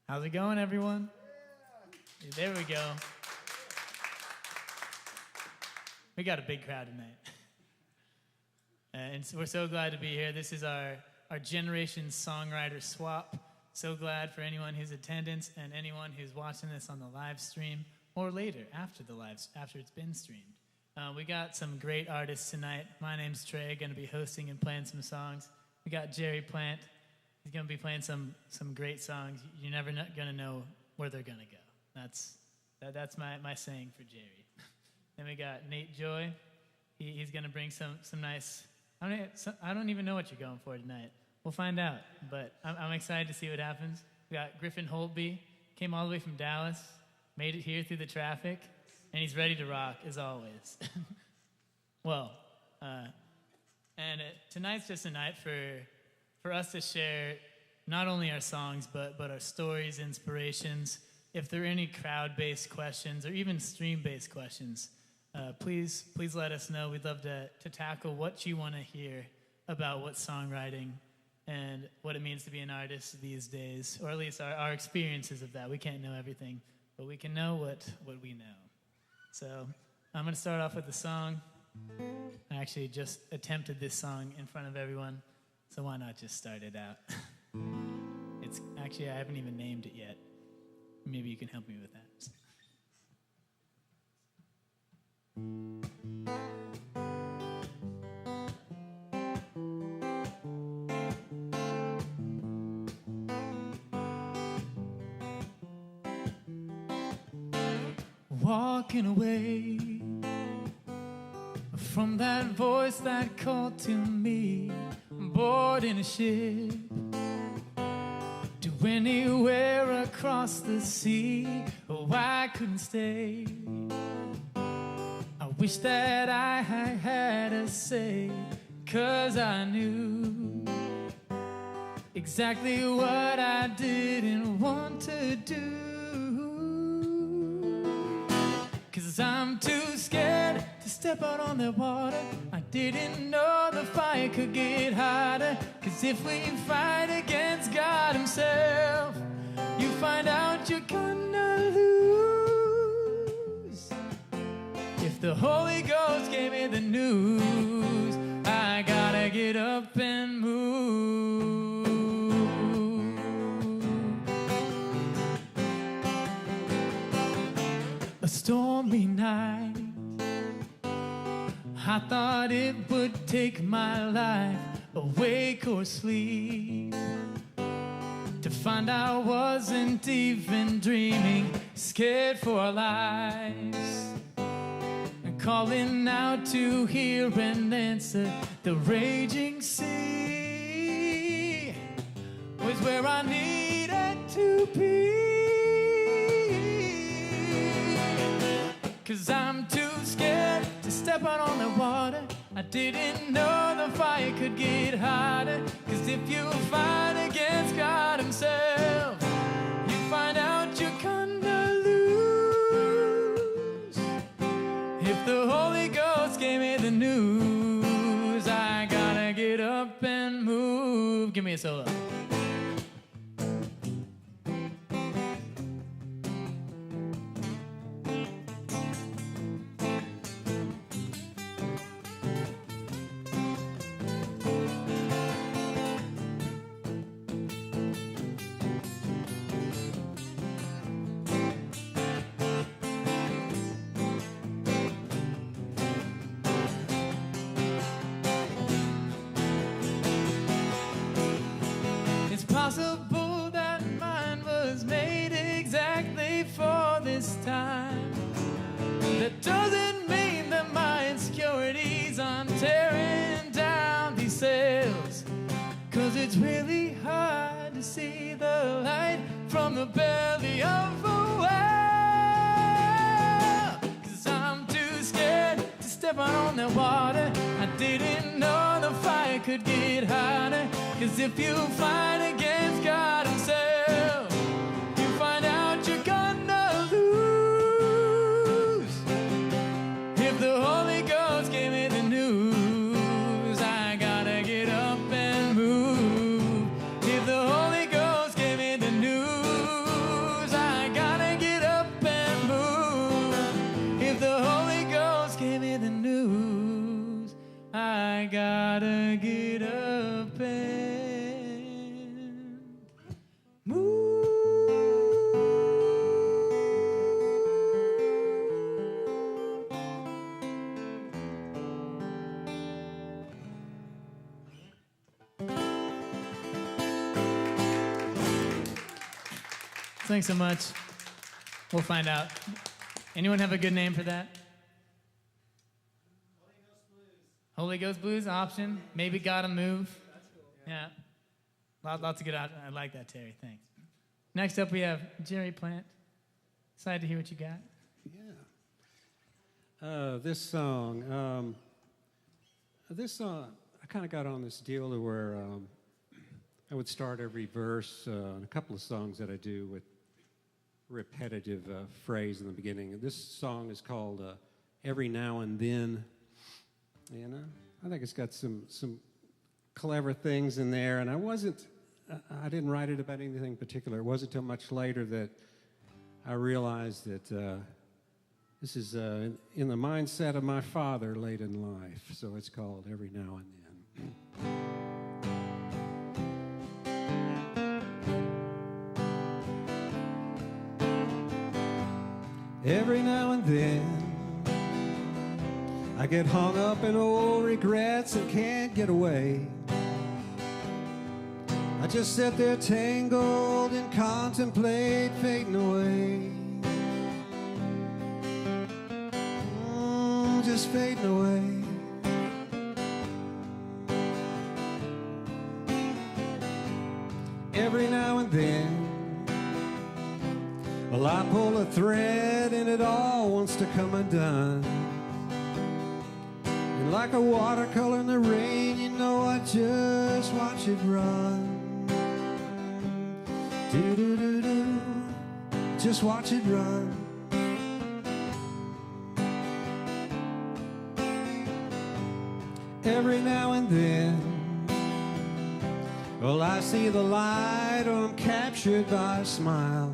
How's it going, everyone? There we go. We got a big crowd tonight. And we're so glad to be here. This is our Generation Songwriter Swap. So glad for anyone who's attendance and anyone who's watching this on the live stream or later after it's been streamed. We got some great artists tonight. My name's Trey, going to be hosting and playing some songs. We got Jerry Plant. He's going to be playing some great songs. You're never going to know where they're going to go. That's my saying for Jerry. Then we got Nate Joy. He's going to bring some nice... I don't even know what you're going for tonight. We'll find out, but I'm excited to see what happens. We got Griffin Holtby. Came all the way from Dallas, made it here through the traffic, and he's ready to rock, as always. Tonight's just a night for us to share not only our songs, but our stories, inspirations. If there are any crowd-based questions or even stream-based questions, please let us know. We'd love to tackle what you want to hear about what songwriting and what it means to be an artist these days, or at least our experiences of that. We can't know everything, but we can know what we know. So I'm going to start off with a song. I actually just attempted this song in front of everyone, so why not just start it out? I haven't even named it yet. Maybe you can help me with that. Walking away from that voice that called to me, board in a ship to anywhere across the sea. Oh, I couldn't stay. I wish that I had a say, 'cause I knew exactly what I didn't want to do. 'Cause I'm too scared to step out on the water. I didn't know the fire could get hotter. 'Cause if we fight against God himself, you find out you're gonna lose. If the Holy Ghost gave me the news, I gotta get up and move. A stormy night, I thought it would take my life, awake or asleep, to find I wasn't even dreaming, scared for our lives, and calling out to hear and answer. The raging sea was where I needed to be. 'Cause I'm too scared to step out on the water. I didn't know the fire could get hotter. 'Cause if you fight against God himself, you find out you're gonna lose. If the Holy Ghost gave me the news, I gotta get up and move. Give me a solo. Possible that mine was made exactly for this time. That doesn't mean that my insecurities aren't tearing down these sails. 'Cause it's really hard to see the light from the belly of a whale. 'Cause I'm too scared to step out on that water. I didn't know the fire could get hotter. 'Cause if you fight against God himself, you find out you're gonna lose. If the Holy Ghost gave me the news, I gotta get up and move. If the Holy Ghost gave me the news, Thanks so much. We'll find out. Anyone have a good name for that? Holy Ghost Blues option. Maybe Gotta Move. That's cool. Yeah. Lots of good options. I like that, Terry. Thanks. Next up, we have Jerry Plant. Excited to hear what you got. Yeah. This song, I kind of got on this deal to where I would start every verse on a couple of songs that I do with repetitive phrase in the beginning. This song is called Every Now and Then. And I think it's got some clever things in there. And I didn't write it about anything particular. It wasn't until much later that I realized that this is in the mindset of my father late in life. So it's called Every Now and Then. Every now and then I get hung up in old regrets and can't get away. I just sit there tangled and contemplate fading away. Just fading away. Every now and then, well, I pull a thread and it all wants to come undone. And like a watercolor in the rain, you know I just watch it run. Do-do-do-do, just watch it run. Every now and then, well, I see the light or I'm captured by a smile.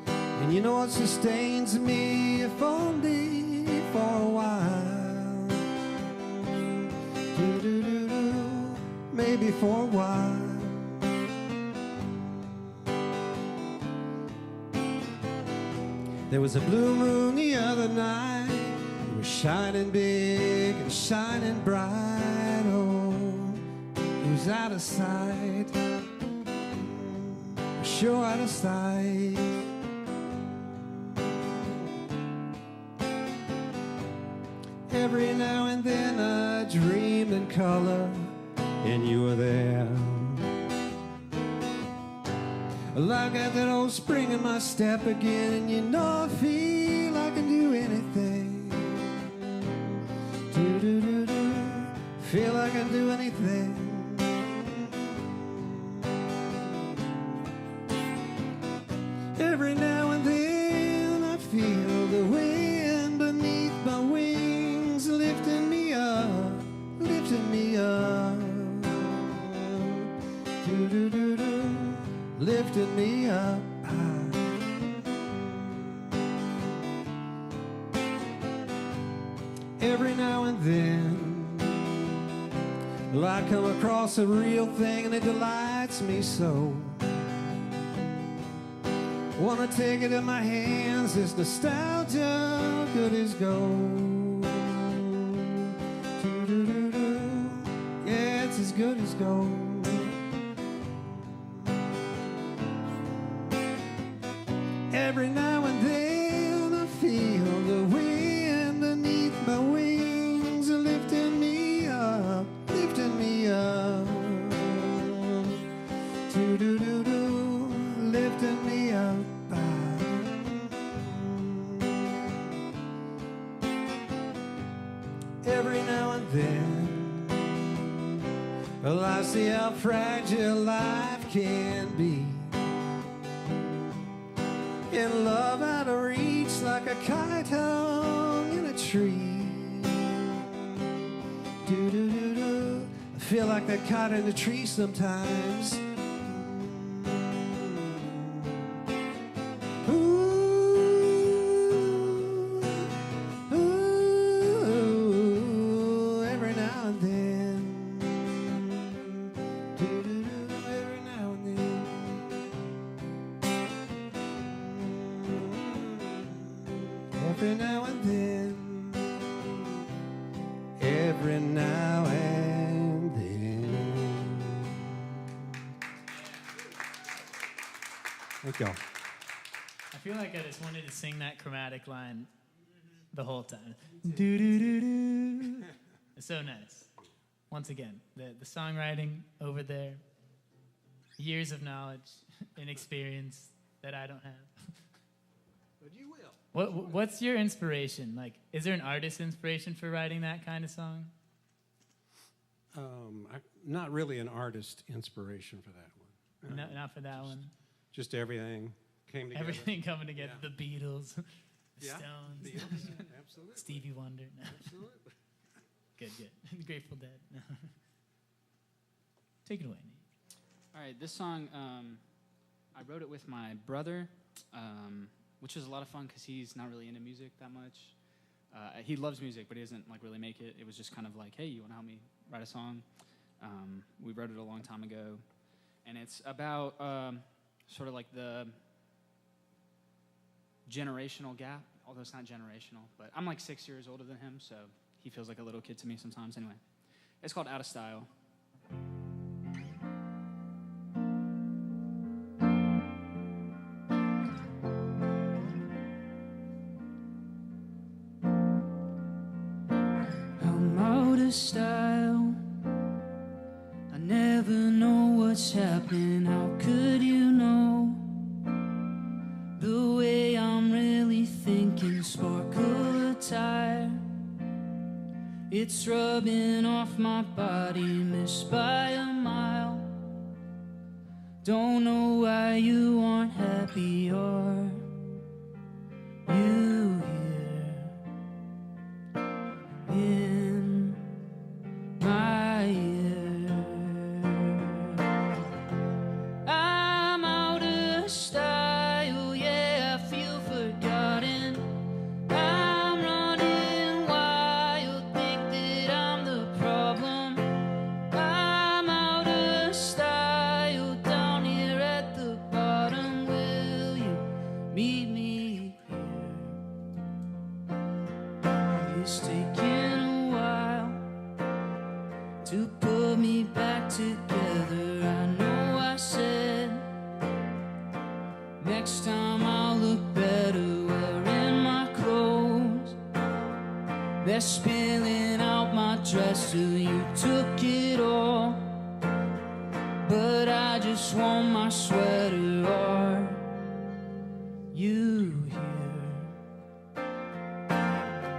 And you know what sustains me, if only for a while. Do-do-do-do, maybe for a while. There was a blue moon the other night. It was shining big and shining bright. Oh, it was out of sight, sure out of sight. Every now and then I dreamed in color, and you were there. Well, I got that old spring in my step again, and you know I feel I can do anything. Do-do-do-do, feel I can do anything. Every now and then I feel the wind beneath my wings, lifting me up, lifting me up. Do-do-do-do, lifting me up. Every now and then, well, I come across a real thing and it delights me so. Wanna take it in my hands, this nostalgia, good as gold. Do-do-do-do, yeah, it's as good as gold. Every now and then I feel the wind beneath my wings, lifting me up, lifting me up. Do-do-do-do, lifting me up. Every now and then, well, I see how fragile life can be. In love out of reach, like a kite hung in a tree. Do-do-do-do, I feel like that kite in the tree sometimes. Every now and then, every now and then. Thank y'all. I feel like I just wanted to sing that chromatic line the whole time. Do do do do. It's so nice. Once again, the songwriting over there, years of knowledge and experience that I don't have. But you will. What's your inspiration? Like, is there an artist inspiration for writing that kind of song? Not really an artist inspiration for that one. No, not for that one. Just everything came together. Everything coming together. Yeah. The Beatles, the Yeah, Stones, the Beatles, absolutely. Stevie Wonder. No. Absolutely. Good. The Grateful Dead. No. Take it away, Nate. All right, this song, I wrote it with my brother, which was a lot of fun because he's not really into music that much. He loves music, but he doesn't like really make it. It was just kind of like, hey, you want to help me write a song? We wrote it a long time ago, and it's about sort of like the generational gap, although it's not generational, but I'm like 6 years older than him, so he feels like a little kid to me sometimes. Anyway, it's called Out of Style. I'm out of style. I never know what's happening. How could you know? The way I'm really thinking, sparkle attire. It's rubbing off my body, missed by a mile. Don't know why you aren't happy, or you here in my ear. I'm out of style, yeah, I feel forgotten. I'm running wild, think that I'm the problem. I'm out of style, down here at the bottom. Will you meet me here? It's taking a while to put me back together. I know I said next time I'll look better wearing my clothes. They're spilling out my dresser. You took it all, but I just want my sweater. Are you here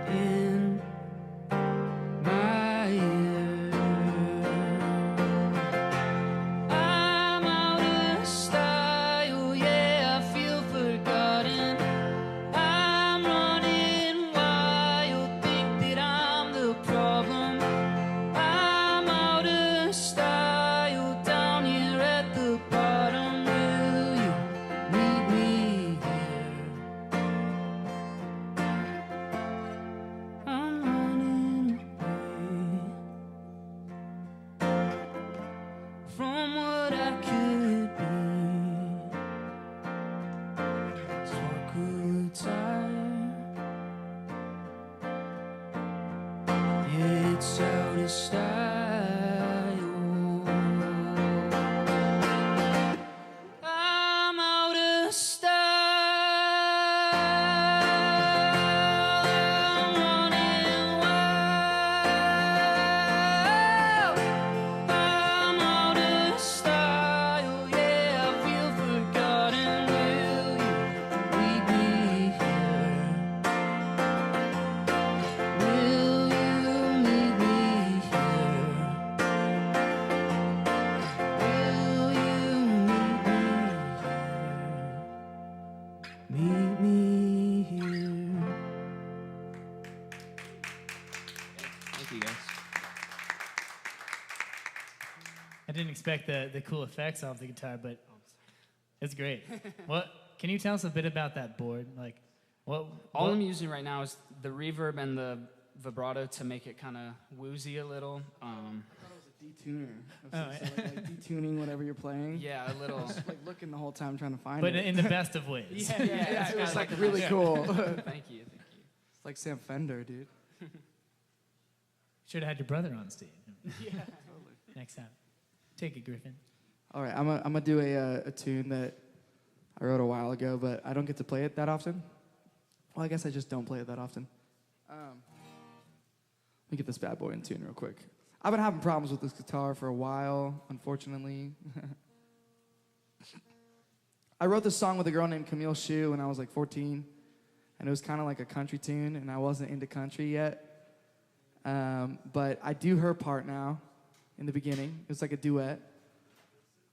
in my ear? I'm out of style, yeah, I feel forgotten. I'm running wild, think that I'm the problem. I'm out of style, down here at the bottom. Will you meet me here? I'm running away from what I could be. Sparkle attire, yeah, it's out of style. I'm out of style. I'm running wild. I'm out of style, yeah, I feel forgotten. Will you meet me here? Will you meet me here? Will you meet me here? Thank you, guys. I didn't expect the cool effects off the guitar, but it's great. What can you tell us a bit about that board? Like, All I'm using right now is the reverb and the vibrato to make it kind of woozy a little. Detuner. Oh, So, like detuning whatever you're playing. Yeah, a little. Just like looking the whole time trying to find but it. in the best of ways. Yeah, it was like kinda really nice. cool. Thank you. It's like Sam Fender, dude. Should have had your brother on stage. Yeah, totally. Next time. Take it, Griffin. All right, I'm gonna do a tune that I wrote a while ago, but I don't get to play it that often. Well, I guess I just don't play it that often. Let me get this bad boy in tune real quick. I've been having problems with this guitar for a while, unfortunately. I wrote this song with a girl named Camille Shue when I was like 14, and it was kind of like a country tune, and I wasn't into country yet. But I do her part now in the beginning. It's like a duet.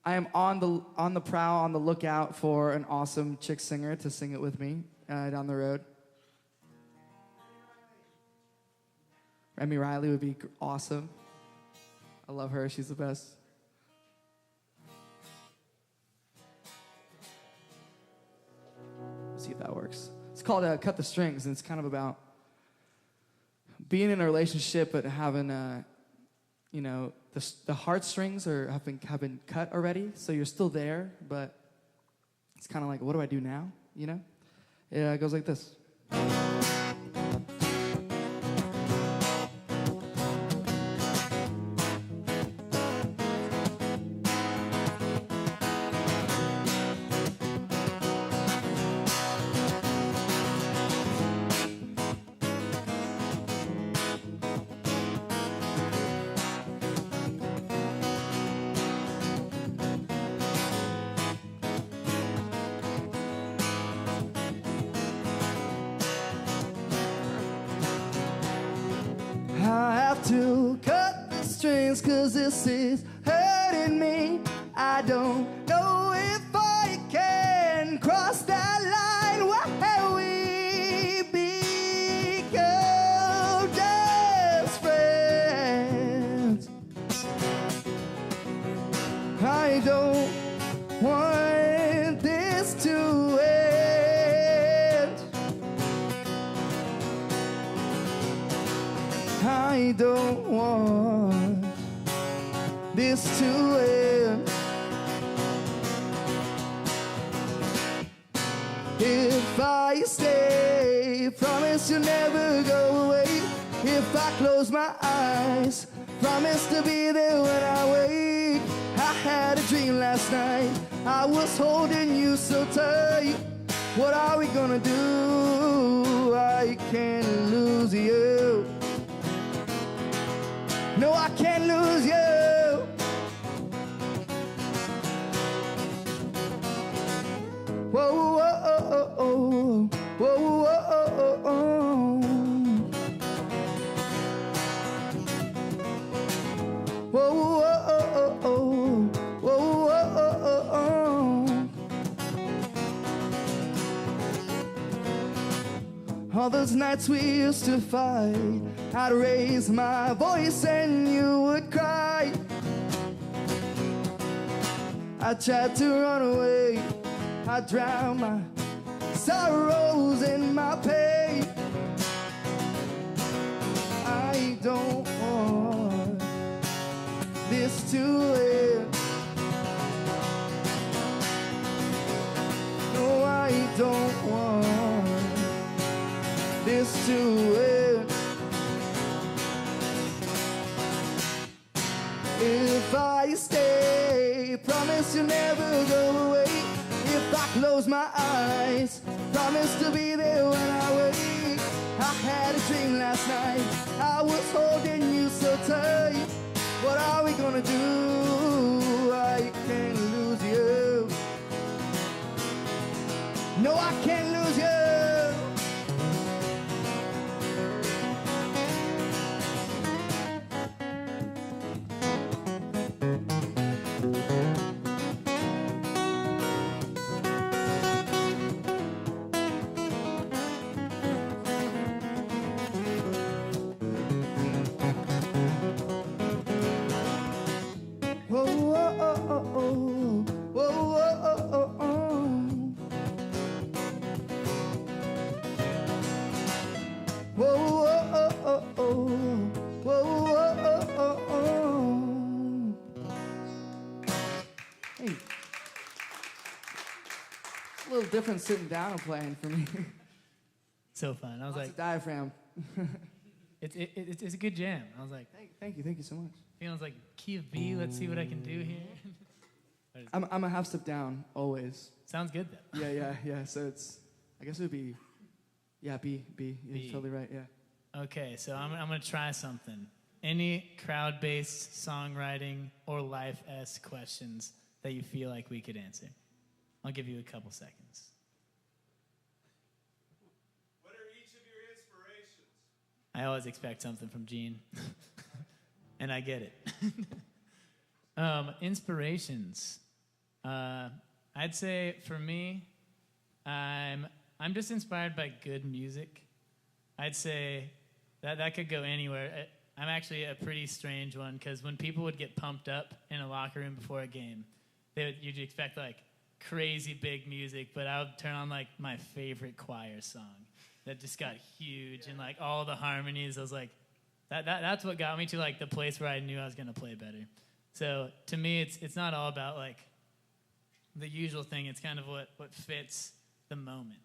I am on the prowl, on the lookout for an awesome chick singer to sing it with me down the road. Remy Riley would be awesome. I love her. She's the best. Let's see if that works. It's called Cut the Strings, and it's kind of about being in a relationship but having, the heartstrings have been cut already, so you're still there, but it's kind of like, what do I do now, Yeah, it goes like this. I have to cut the strings 'cause this is hurting me. I don't know if I can cross that line where we become just friends. I don't want this to end. I don't want this to end. If I stay, promise you'll never go away. If I close my eyes, promise to be there when I wake. I had a dream last night, I was holding you so tight. What are we gonna do? I can't lose you. No, I can't lose you. Whoa, whoa, oh, oh, oh. Whoa, whoa, oh, oh, oh. Whoa, whoa, oh, oh, oh. Whoa, whoa, oh, oh, oh. All those nights we used to fight, I'd raise my voice and you would cry. I tried to run away, I drowned my sorrows in my pain. I don't want this to end. No, I don't want this to end. If I stay, promise you'll never go away. If I close my eyes, promise to be there when I wake. I had a dream last night, I was holding you so tight. What are we gonna do? I can't lose you. No, I can't lose you. A little different sitting down and playing for me. So fun. I was Lots like, of diaphragm. it's a good jam. I was like, Thank you so much. feeling like key of B. Let's see what I can do here. I'm a half step down always. Sounds good though. Yeah. So I guess it would be, B. B. You're totally right. Yeah. Okay, so I'm gonna try something. Any crowd-based songwriting or life-esque questions that you feel like we could answer? I'll give you a couple seconds. What are each of your inspirations? I always expect something from Gene, and I get it. Inspirations. I'd say for me, I'm just inspired by good music. I'd say that could go anywhere. I'm actually a pretty strange one because when people would get pumped up in a locker room before a game, you'd expect like crazy big music, but I would turn on like my favorite choir song that just got huge and like all the harmonies. I was like, that's what got me to like the place where I knew I was gonna play better. So to me, it's not all about like the usual thing. It's kind of what fits the moment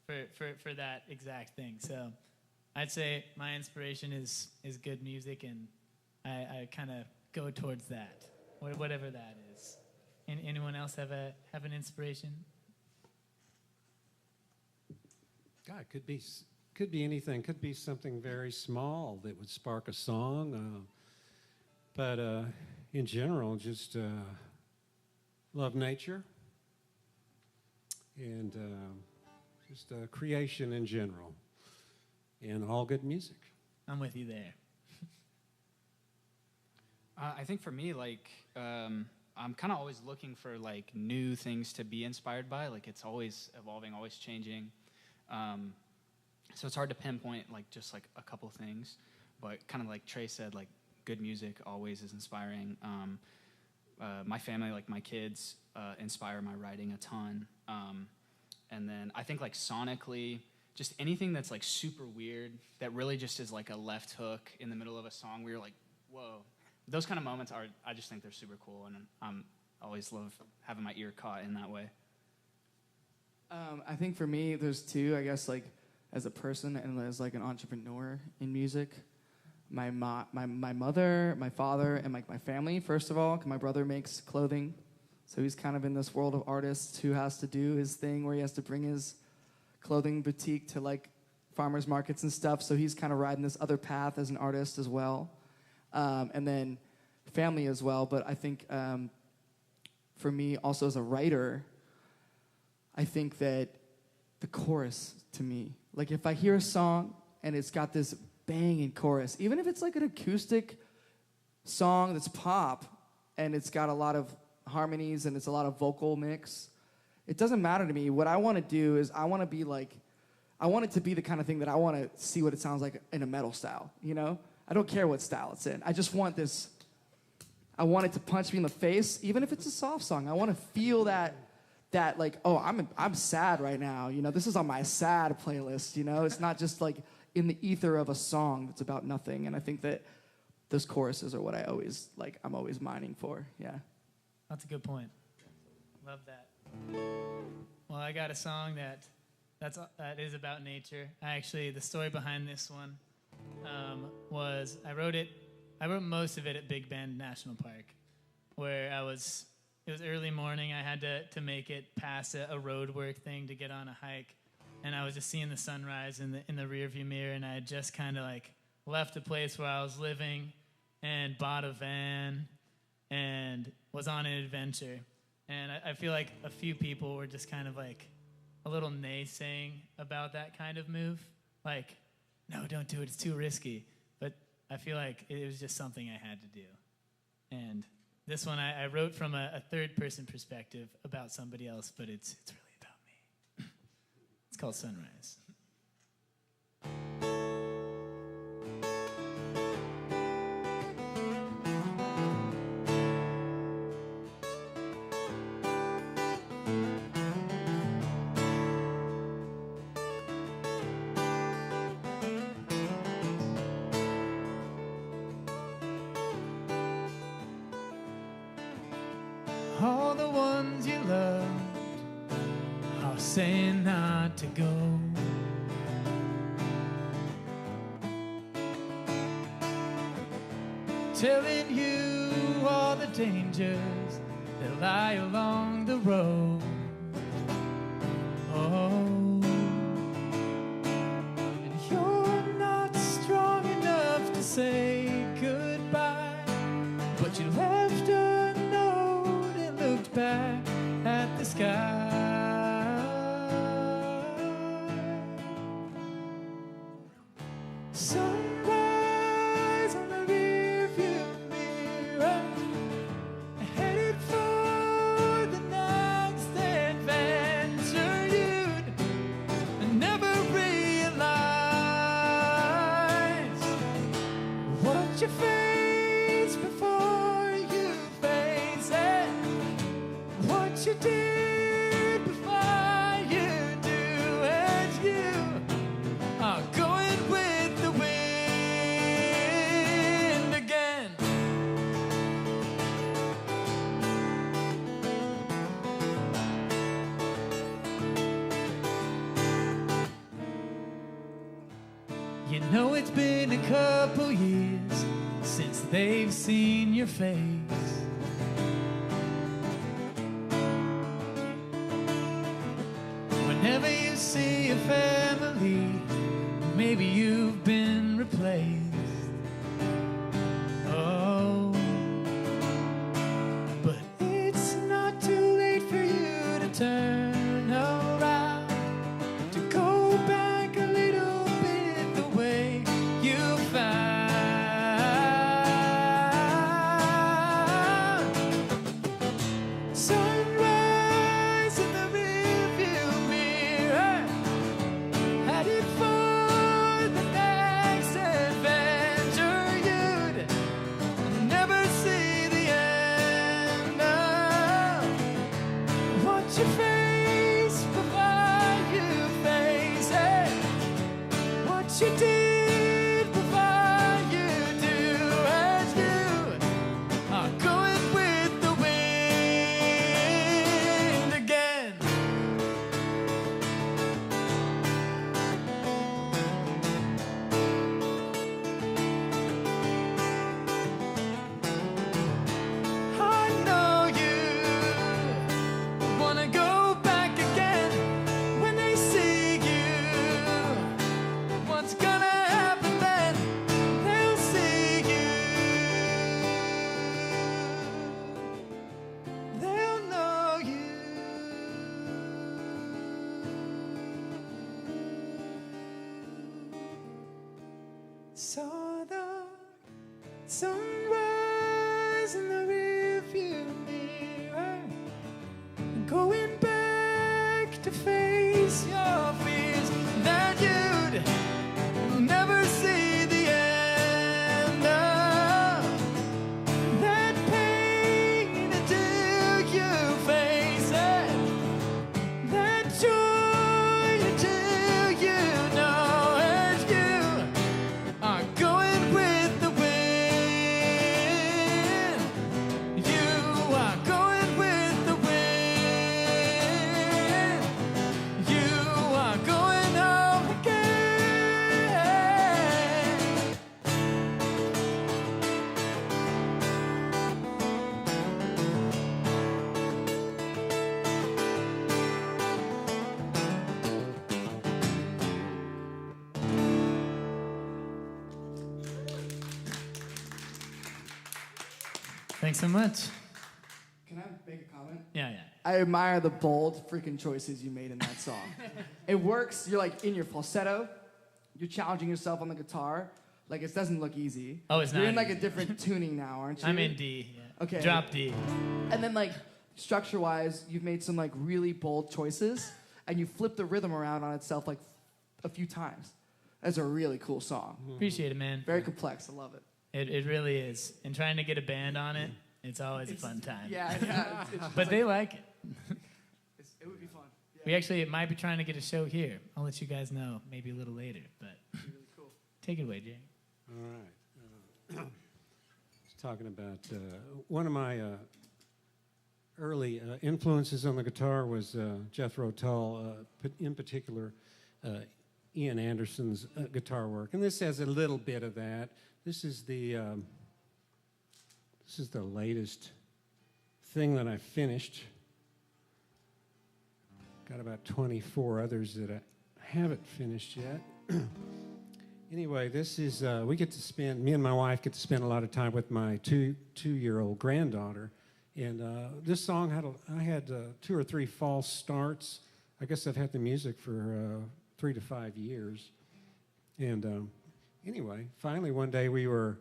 for that exact thing. So I'd say my inspiration is good music, and I kind of go towards that, whatever that is. Anyone else have an inspiration? God, it could be anything. Could be something very small that would spark a song. But in general, just love nature and just creation in general, and all good music. I'm with you there. I think for me, like, I'm kind of always looking for like new things to be inspired by. Like it's always evolving, always changing. So it's hard to pinpoint like just like a couple things, but kind of like Trey said, like good music always is inspiring. My family, like my kids, inspire my writing a ton. And then I think like sonically, just anything that's like super weird that really just is like a left hook in the middle of a song where you're like, whoa. Those kind of moments I just think they're super cool, and I'm always love having my ear caught in that way. I think for me, there's two, I guess, like as a person and as like an entrepreneur in music. My mother, my father, and like my family, first of all, 'cause my brother makes clothing. So he's kind of in this world of artists who has to do his thing where he has to bring his clothing boutique to like farmers markets and stuff. So he's kind of riding this other path as an artist as well. And then family as well. But I think for me, also as a writer, I think that the chorus to me, like if I hear a song and it's got this banging chorus, even if it's like an acoustic song that's pop and it's got a lot of harmonies and it's a lot of vocal mix, it doesn't matter to me. What I want to do is I want it to be the kind of thing that I want to see what it sounds like in a metal style, you know? I don't care what style it's in. I just want this. I want it to punch me in the face, even if it's a soft song. I want to feel that like, oh, I'm sad right now. You know, this is on my sad playlist. You know, it's not just like in the ether of a song that's about nothing. And I think that those choruses are what I'm always mining for. Yeah. That's a good point. Love that. Well, I got a song that is about nature. The story behind this one was I wrote most of it at Big Bend National Park, where it was early morning. I had to make it past a road work thing to get on a hike, and I was just seeing the sunrise in the rearview mirror, and I had just kind of like left the place where I was living and bought a van and was on an adventure. And I feel like a few people were just kind of like a little naysaying about that kind of move, like, no, don't do it, it's too risky. But I feel like it was just something I had to do. And this one I wrote from a third-person perspective about somebody else, but it's really about me. It's called Sunrise. All the ones you loved are saying not to go. Telling you all the dangers that lie along the road. Oh, and you're not strong enough to say goodbye, but you left a note and looked back at the sky. Sunrise on the rearview mirror, headed for the next adventure. You'd never realize what you face before you face it, what you did before you do it. You are going with the wind again. You know it's been a couple years since they've seen your face. Whenever you see a family, maybe you've been replaced. Oh, but it's not too late for you to turn around, to go back a little bit the way you found. Sunrise in the rearview mirror, headed for the next adventure. You'd never see the end of what you face before you face it, what you did before you do it. You are going with the wind again. I know you wanna go back again when they see you. What's gonna happen then? They'll see you. They'll know you. Saw the sunrise in the rearview mirror, going back to face your fears, that you'd never see the end of that pain until you face it, that joy until you know it. You are going with the wind. You are going with the wind. You are going home again. Thanks so much. Can I make a comment? Yeah. I admire the bold freaking choices you made in that song. It works. You're like in your falsetto. You're challenging yourself on the guitar. Like it doesn't look easy. Oh, it's You're not in like a easy. different tuning now, aren't you? I'm in D. Yeah. Okay. Drop D. And then like structure-wise, you've made some like really bold choices, and you flip the rhythm around on itself like a few times. That's a really cool song. Appreciate it, man. Very complex. I love it. It really is. And trying to get a band on it, it's always a fun time. Yeah. It's But they like it. it would be fun. Yeah, We actually might be trying to get a show here. I'll let you guys know maybe a little later. But it'd be really cool. take it away, Jay. All right. Just talking about one of my early influences on the guitar was Jethro Tull, in particular Ian Anderson's guitar work, and this has a little bit of that. This is the latest thing that I finished. Got about 24 others that I haven't finished yet. Anyway, this is, we get to spend, me and my wife get to spend a lot of time with my two-year-old granddaughter. And this song I had 2 or 3 false starts. I guess I've had the music for 3 to 5 years. And anyway, finally one day we were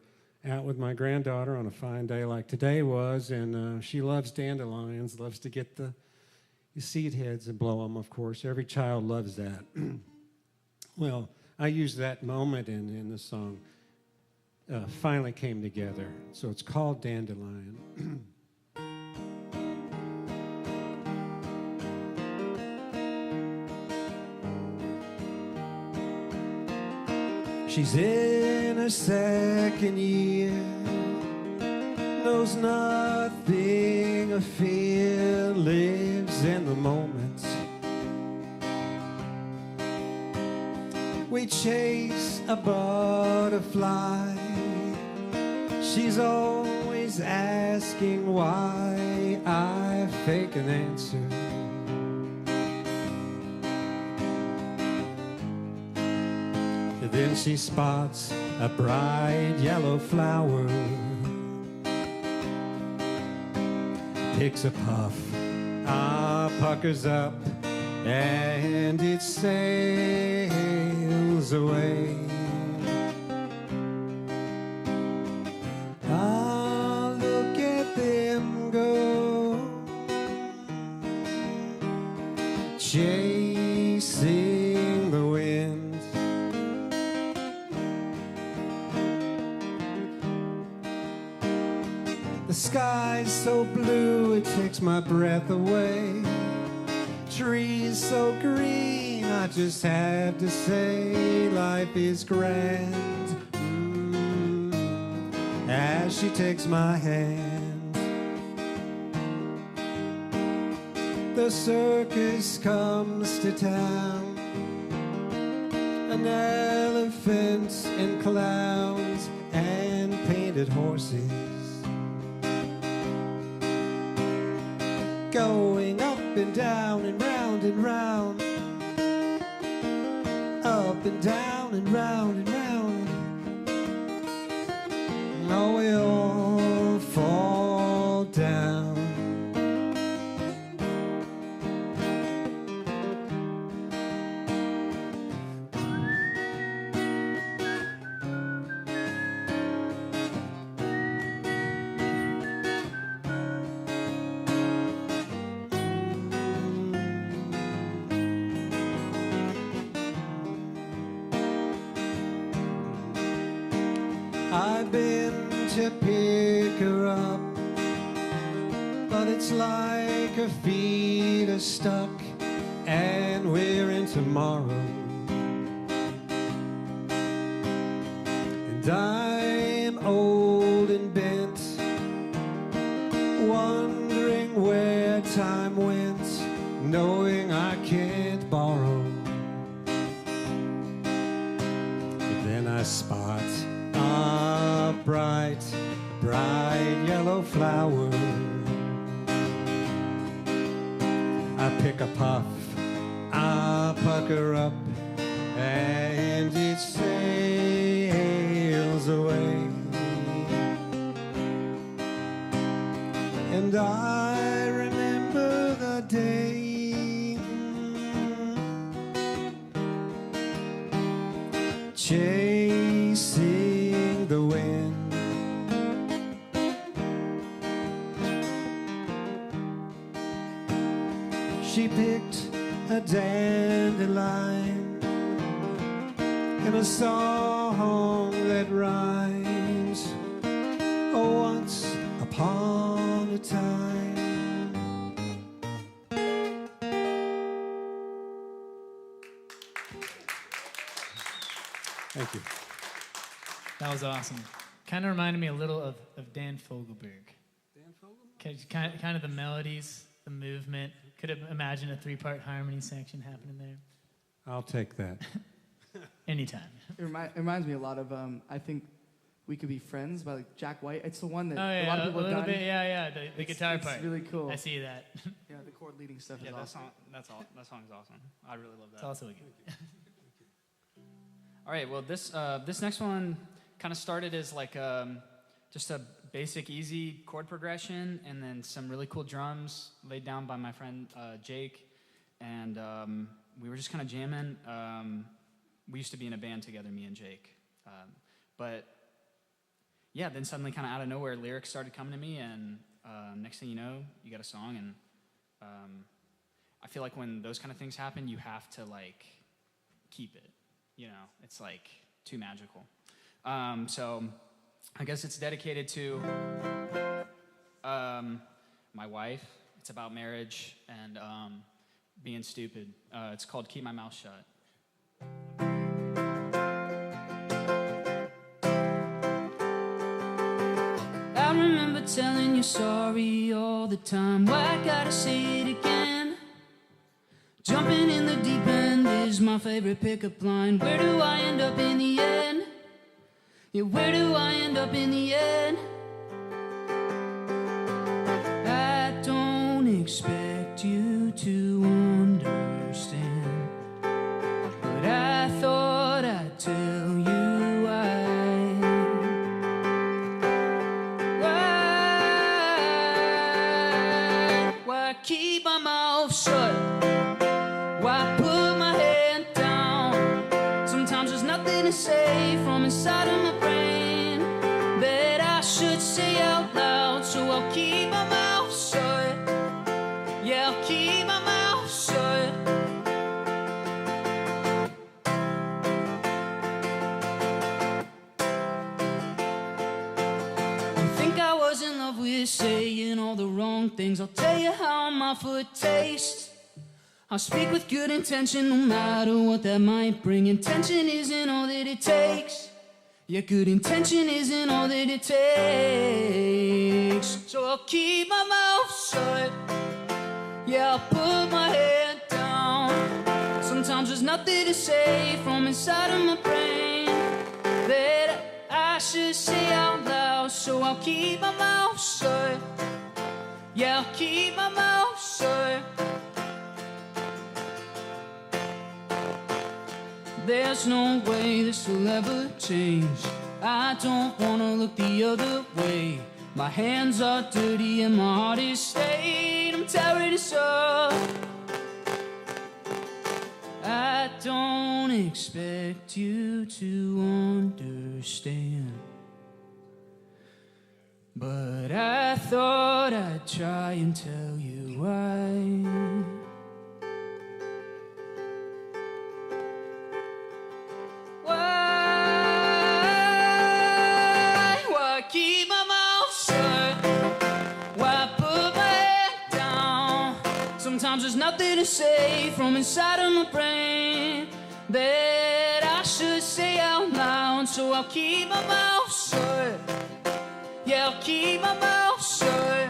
out with my granddaughter on a fine day like today was, and she loves dandelions, loves to get the seed heads and blow them, of course. Every child loves that. Well, I used that moment in the song, finally came together. So it's called Dandelion. She's in her second year, knows nothing of fear, lives in the moment. We chase a butterfly. She's always asking why. I fake an answer. Then she spots a bright yellow flower, picks a puff, puckers up, and it sails away. Ah, look at them go, chasing the wind. The sky's so blue it takes my breath away. Trees so green, I just have to say life is grand. As she takes my hand, the circus comes to town. An elephant and clowns and painted horses, going up and down and round and round, up and down and round and round. Oh, we all fall down. I've been to pick her up, but it's like her feet are stuck and we're in tomorrow. And I'm old and bent, wondering where time went, knowing I can't borrow. But then I spot a bright, bright yellow flower. I pick a puff, I pucker up, and it sails away. And I remember the day, chasing the wind. She picked a dandelion in a song that rhymes. Oh, once upon a time. Thank you. That was awesome. Kind of reminded me a little of Dan Fogelberg. Dan Fogelberg? Kind of the melodies, the movement. Could have imagined a 3-part harmony section happening there. I'll take that. Anytime. It reminds me a lot of, I think, We Could Be Friends by like Jack White. It's the one that Oh, yeah, a lot of people have done. bit, yeah, the guitar it's part. really cool. I see that. Yeah, the chord leading stuff Yeah, is that awesome. song is awesome. I really love that. It's also a good. All right, well, this next one kind of started as like just a basic, easy chord progression, and then some really cool drums laid down by my friend Jake, and we were just kind of jamming. We used to be in a band together, me and Jake, but yeah, then suddenly, kind of out of nowhere, lyrics started coming to me, and next thing you know, you got a song, and I feel like when those kind of things happen, you have to like keep it. You know, it's like too magical. So I guess it's dedicated to my wife. It's about marriage and being stupid. It's called Keep My Mouth Shut. I remember telling you sorry all the time. Why I gotta say it again? Jumping in the deep end is my favorite pickup line. Where do I end up in the end? Yeah, where do I end up in the end? I don't expect you to understand, but I thought I'd tell you why keep my mouth shut? Why put my head down? Sometimes there's nothing to say from inside of my brain that I should say out loud, so I'll keep my mouth shut. Yeah, I'll keep my mouth shut. You think I was in love with saying all the wrong things? I'll tell you how my foot tastes. I'll speak with good intention no matter what that might bring. Intention isn't all that it takes. Yeah, good intention isn't all that it takes. So I'll keep my mouth shut. Yeah, I'll put my head down. Sometimes there's nothing to say from inside of my brain that I should say out loud. So I'll keep my mouth shut. Yeah, I'll keep my mouth shut. There's no way this will ever change. I don't wanna look the other way. My hands are dirty and my heart is stained. I'm tearing this up. I don't expect you to understand, but I thought I'd try and tell you why. Why keep my mouth shut? Why put my head down? Sometimes there's nothing to say from inside of my brain that I should say out loud, so I'll keep my mouth shut. Yeah, I'll keep my mouth shut.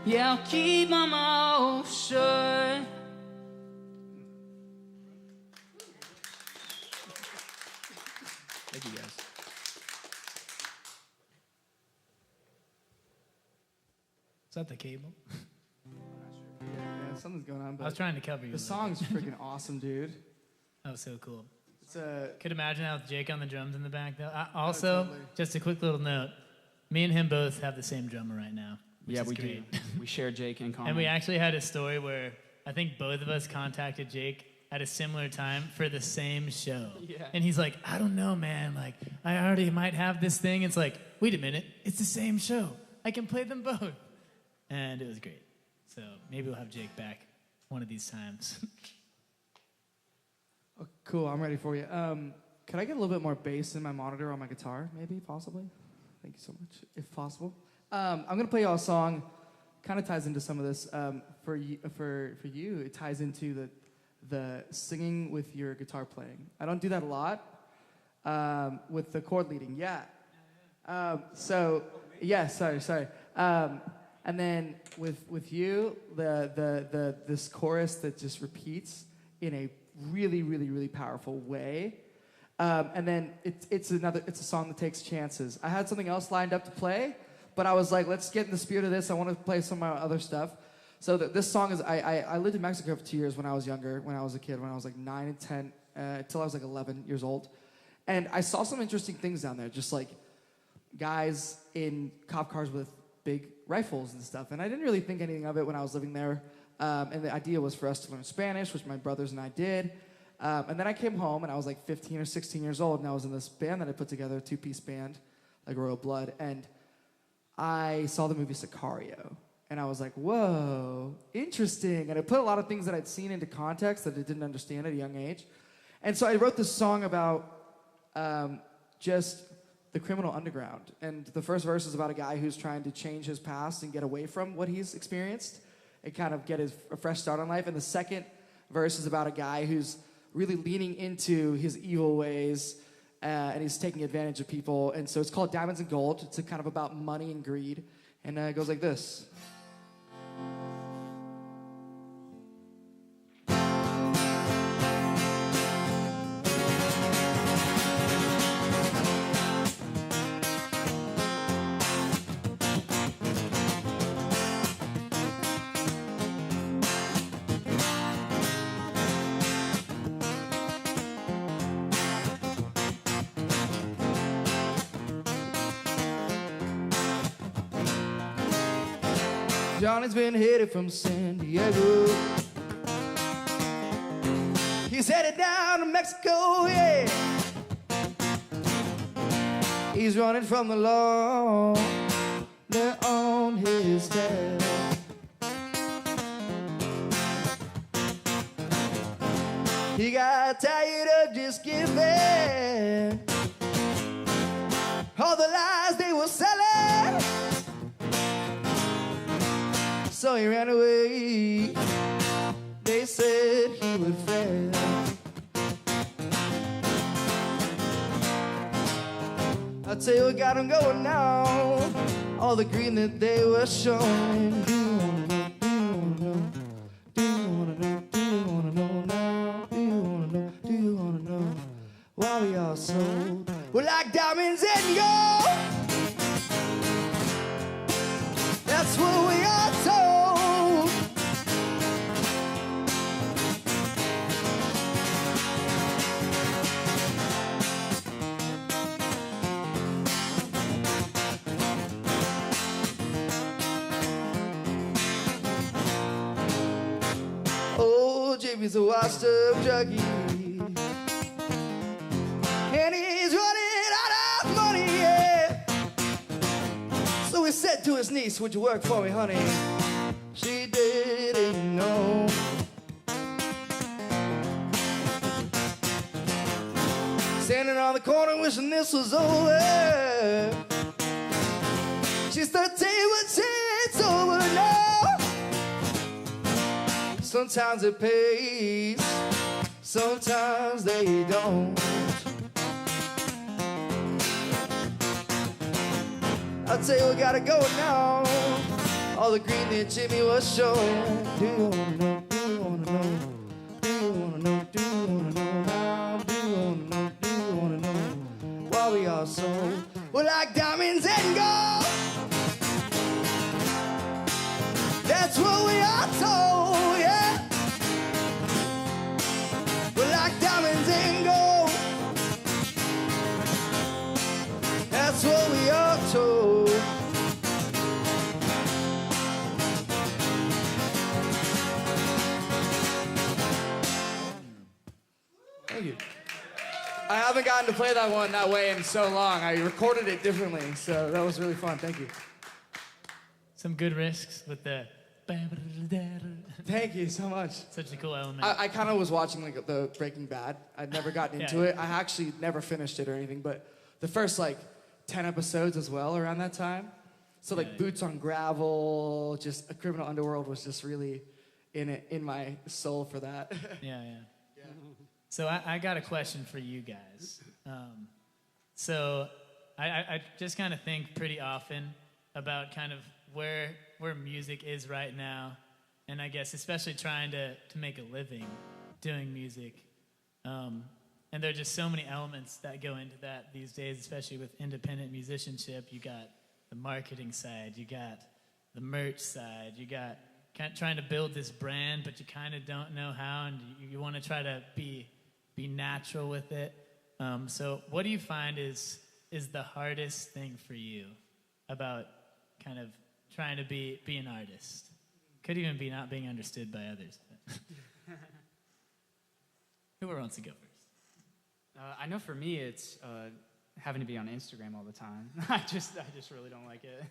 Yeah, I'll keep my mouth shut. Thank you, guys. Is that the cable? Yeah, something's going on. I But was trying to cover you. the song's freaking awesome, dude. That was so cool. It's a Could imagine that with Jake on the drums in the back, though. Also, totally. just a quick little note: me and him both have the same drummer right now. Which is we great. do. We share Jake in common. And we actually had a story where I think both of us contacted Jake at a similar time for the same show. Yeah. And he's like, I don't know, man. Like, I already might have this thing. It's like, wait a minute. It's the same show. I can play them both. And it was great. So maybe we'll have Jake back one of these times. oh, cool. I'm ready for you. Could I get a little bit more bass in my monitor on my guitar? Maybe, possibly. Thank you so much, if possible. I'm gonna play y'all a song. Kind of ties into some of this. For you, it ties into the singing with your guitar playing. I don't do that a lot with the chord leading. Yeah. Sorry. And then with you, this chorus that just repeats in a really, really, really powerful way. And then it's a song that takes chances. I had something else lined up to play, but I was like, let's get in the spirit of this. I want to play some of my other stuff. So this song is, I lived in Mexico for 2 years when I was younger, when I was a kid, when I was like 9 and 10, until I was like 11 years old. And I saw some interesting things down there, just like guys in cop cars with big rifles and stuff. And I didn't really think anything of it when I was living there. And the idea was for us to learn Spanish, which my brothers and I did. And then I came home, and I was like 15 or 16 years old, and I was in this band that I put together, a two-piece band, like Royal Blood, and I saw the movie Sicario, and I was like, whoa, interesting, and I put a lot of things that I'd seen into context that I didn't understand at a young age, and so I wrote this song about just the criminal underground, and the first verse is about a guy who's trying to change his past and get away from what he's experienced and kind of get a fresh start on life, and the second verse is about a guy who's really leaning into his evil ways, and he's taking advantage of people. And so it's called Diamonds and Gold. It's kind of about money and greed. And it goes like this. Johnny's been headed from San Diego. He's headed down to Mexico, yeah. He's running from the law. They're on his tail. He got tired of just giving all the lies they were selling. So he ran away. They said he would fail. I'll tell you what got him going now. All the green that they were showing. Do you wanna know? Do you wanna know? Do you wanna know? Do you wanna know now? Do you wanna know? Do you wanna know? Why we all sold? We're like diamonds and gold. That's what we are told. Oh, JB's a washed up druggie, and he's running out of money, yeah. So he said to his niece, would you work for me, honey? She didn't know. Standing on the corner wishing this was over. She's 13 but it's over now. Sometimes it pays, sometimes they don't. I'll tell you what gotta go now. All the green that Jimmy was showing. Do you wanna know? Do you wanna know? Do you wanna know? Do you wanna know now? Do you wanna know? Do you wanna know? Why we all sold? We're like diamonds and gold. That's what we are told, yeah. We're like diamonds and gold. That's what we are told. Thank you. I haven't gotten to play that one that way in so long. I recorded it differently, so that was really fun. Thank you. Some good risks with the. Thank you so much. Such a cool element. I kind of was watching like the Breaking Bad. I'd never gotten into it. I actually never finished it or anything, but the first like 10 episodes as well around that time. So like Boots on Gravel, just A Criminal Underworld was just really in my soul for that. Yeah. So I got a question for you guys. So I just kind of think pretty often about kind of where music is right now, and I guess especially trying to make a living doing music. And there are just so many elements that go into that these days, especially with independent musicianship. You got the marketing side, you got the merch side, you got trying to build this brand, but you kind of don't know how, and you want to try to be natural with it. So what do you find is the hardest thing for you about kind of trying to be an artist? Could even be not being understood by others. Who wants to go first? I know for me, it's having to be on Instagram all the time. I just really don't like it.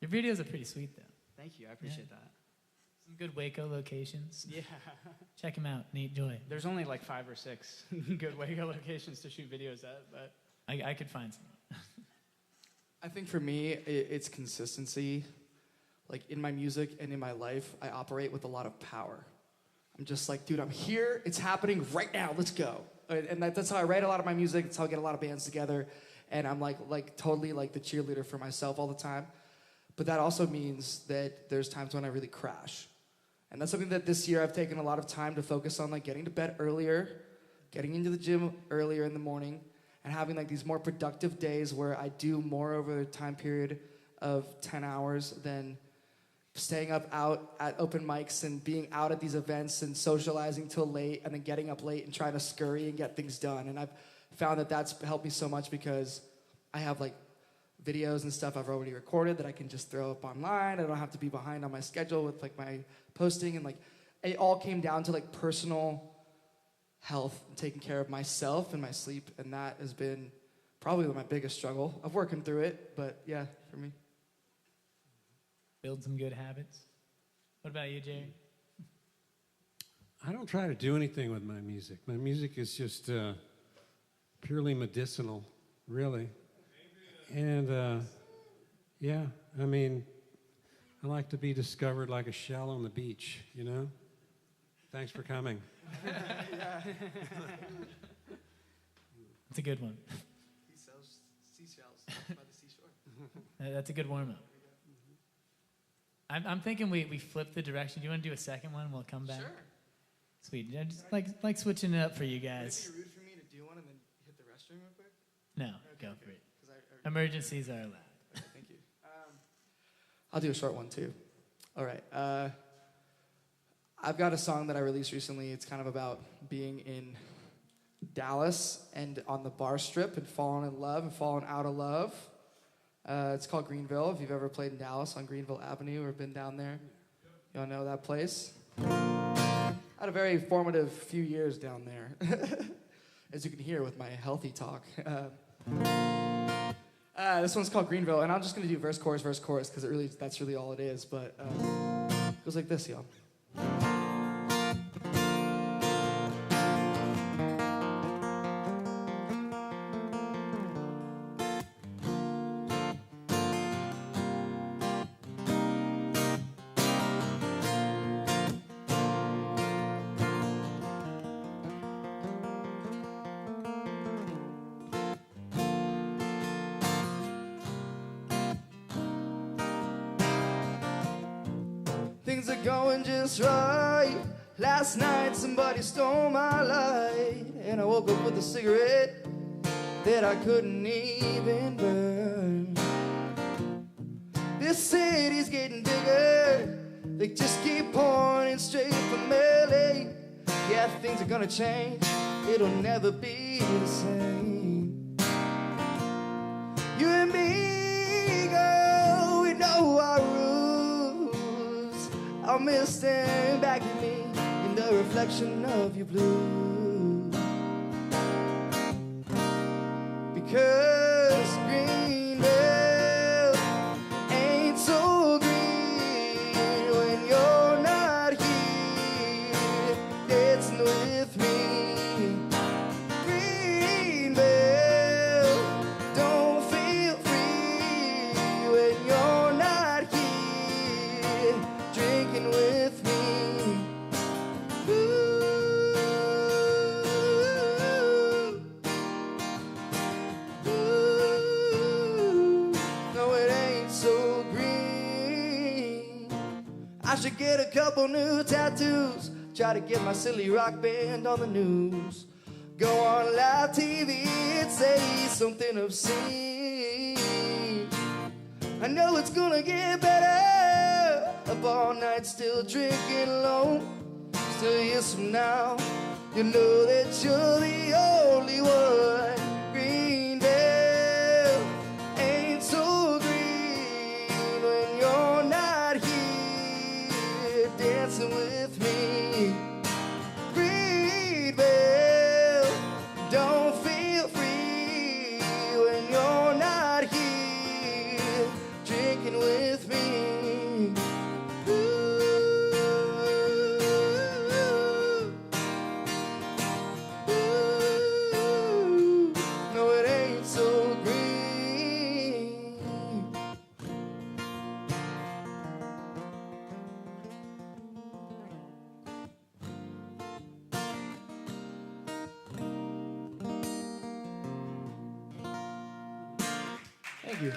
Your videos are pretty sweet, though. Thank you. I appreciate that. Some good Waco locations. Yeah. Check them out. Neat Joy. There's only like 5 or 6 good Waco locations to shoot videos at, but I could find some. I think for me, it's consistency. Like in my music and in my life, I operate with a lot of power. I'm just like, dude, I'm here. It's happening right now. Let's go. And that's how I write a lot of my music. That's how I get a lot of bands together. And I'm like totally like the cheerleader for myself all the time. But that also means that there's times when I really crash. And that's something that this year I've taken a lot of time to focus on, like getting to bed earlier, getting into the gym earlier in the morning, and having like these more productive days where I do more over a time period of 10 hours than staying up out at open mics and being out at these events and socializing till late and then getting up late and trying to scurry and get things done. And I've found that that's helped me so much because I have like videos and stuff I've already recorded that I can just throw up online. I don't have to be behind on my schedule with like my posting, and like it all came down to like personal health and taking care of myself and my sleep, and that has been probably my biggest struggle. I'm working through it, but yeah, for me. Build some good habits. What about you, Jerry? I don't try to do anything with my music. My music is just purely medicinal, really. And yeah, I mean, I like to be discovered like a shell on the beach, you know? Thanks for coming. That's a good one. He sells seashells by the seashore. That's a good warm-up. I'm thinking we flip the direction. Do you want to do a second one? We'll come back. Sure. Sweet. Yeah, just like switching it up for you guys. Would it be rude for me to do one and then hit the restroom real quick? No, Okay, go okay. for it. 'Cause I Emergencies are allowed. Okay, thank you. I'll do a short one too. All right. I've got a song that I released recently. It's kind of about being in Dallas and on the bar strip and falling in love and falling out of love. It's called Greenville. If you've ever played in Dallas on Greenville Avenue or been down there, you all know that place. I had a very formative few years down there, as you can hear with my healthy talk. This one's called Greenville, and I'm just gonna do verse, chorus, because that's really all it is. But it goes like this, y'all. Things are going just right. Last night somebody stole my light, and I woke up with a cigarette that I couldn't even burn. This city's getting bigger. They just keep pouring straight from LA. Yeah, things are gonna change. It'll never be the same. You and me, girl, we know our rules. I'll miss staring back at me in the reflection of your blue. Because Greenville ain't so green when you're not here dancing with me. Greenville don't feel free when you're not here drinking with me. Ooh. Ooh. No, it ain't so green. I should get a couple new tattoos. Try to get my silly rock band on the news. go on live TV and say something obscene. I know it's gonna get better. Up all night still drinking alone. Still years from now, you know that you're the only one. Greendale ain't so green when you're not here dancing with me. Greenville don't feel free when you're not here drinking with me. No, it ain't so green. Thank you.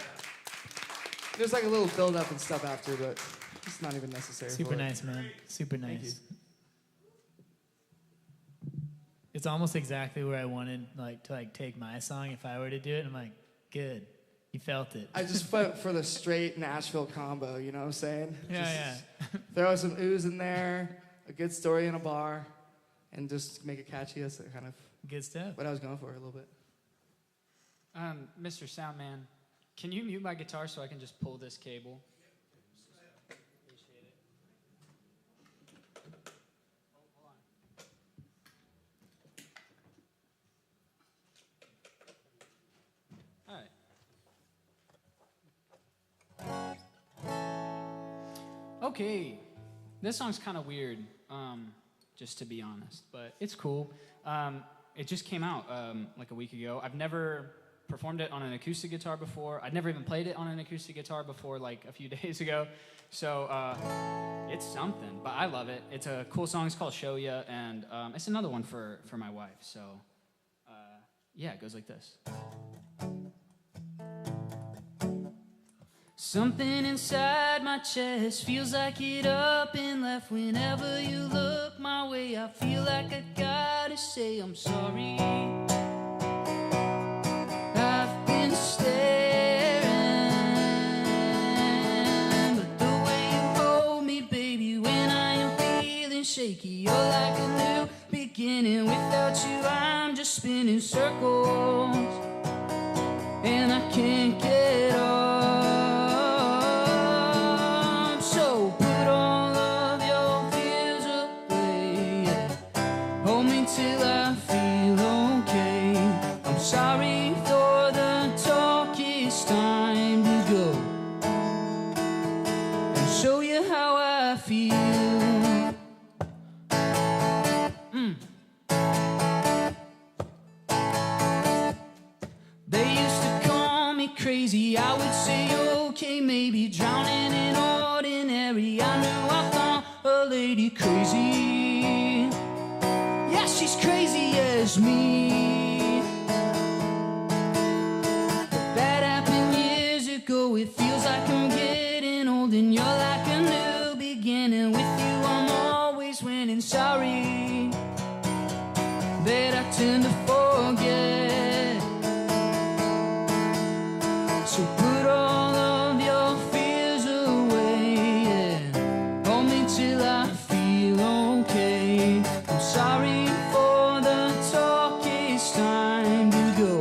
There's like a little build up and stuff after, but it's not even necessary. Super for it. nice, man. Super Thank nice. It's almost exactly where I wanted to take my song if I were to do it. I'm like, good. You felt it. I just went for the straight Nashville combo, you know what I'm saying? Yeah, Just yeah. Throw some ooze in there, a good story in a bar, and just make it catchy. That's kind of Good stuff. what I was going for a little bit. Mr. Soundman, can you mute my guitar so I can just pull this cable? Appreciate it. All right. Okay, this song's kind of weird, just to be honest, but it's cool. It just came out like a week ago. I've never performed it on an acoustic guitar before. I'd never even played it on an acoustic guitar before like a few days ago. So it's something, but I love it. It's a cool song. It's called Show Ya, and it's another one for my wife. So yeah, it goes like this. Something inside my chest feels like it up and left. Whenever you look my way, I feel like I gotta say I'm sorry. I've been staring, but the way you hold me, baby, when I am feeling shaky, you're like a new beginning. Without you, I'm just spinning circles, and I can't get off. Till I feel okay. I'm sorry for the talk, it's time to go and show you how I feel. They used to call me crazy. I would say okay, maybe drowning in ordinary. I knew I found a lady crazy. She's crazy as me. But that happened years ago. It feels like I'm getting old, and you're like a new beginning. With you, I'm always winning. Sorry that I tend to forget. So put all of your fears away, yeah. Hold me till I feel okay. I'm sorry. Time to go.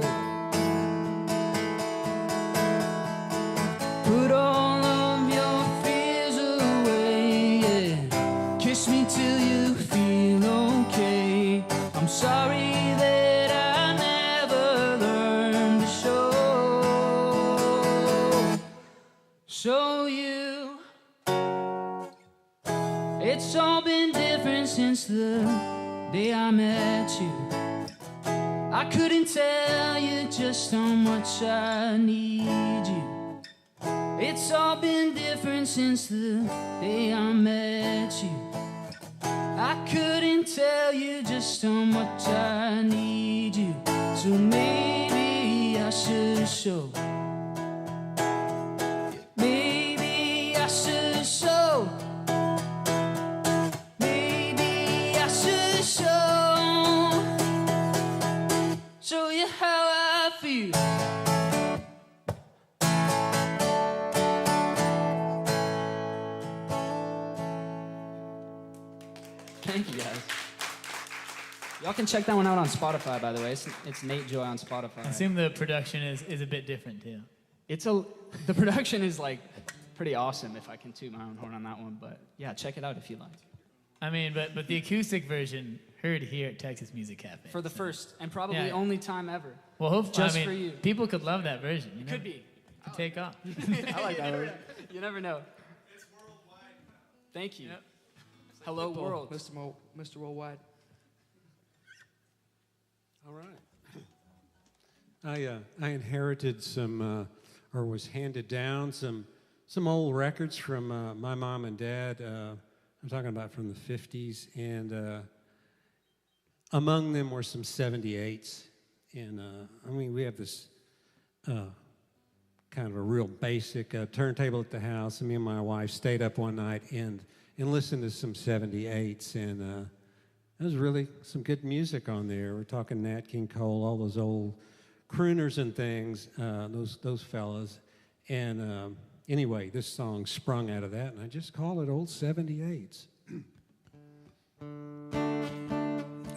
Put all of your fears away, yeah. Kiss me till you feel okay. I'm sorry that I never learned to show you. It's all been different since the day I met you. I couldn't tell you just how much I need you. It's all been different since the day I met you. I couldn't tell you just how much I need you. So maybe I should show. Maybe I should show. Maybe I should show. Thank you, guys. Y'all can check that one out on Spotify, by the way. It's Nate Joy on Spotify. I assume the production is a bit different too. The production is like pretty awesome, if I can toot my own horn on that one. But yeah, check it out if you like. I mean, but the acoustic version heard here at Texasmusiccafe. For the first and probably only time ever. Well, hopefully, Just for you. People could love that version. You know? Could be. Could take off. I like that version. You never know. It's worldwide now. Thank you. Yep. Hello, world. Mr. Worldwide. All right. I inherited some, or was handed down some old records from my mom and dad. I'm talking about from the 50s, and among them were some 78s. And I mean, we have this kind of a real basic turntable at the house, and me and my wife stayed up one night and listened to some 78s, and there was really some good music on there. We're talking Nat King Cole, all those old crooners and things, those fellas. And anyway, this song sprung out of that, and I just call it Old 78s.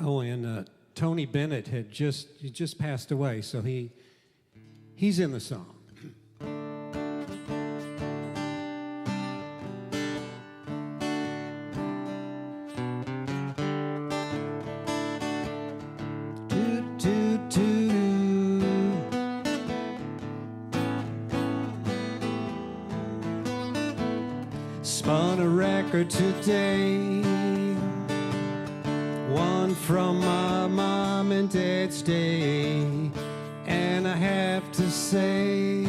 Oh, and Tony Bennett had just passed away, so he's in the song. Spun a record today, one from my mom and dad's day, and I have to say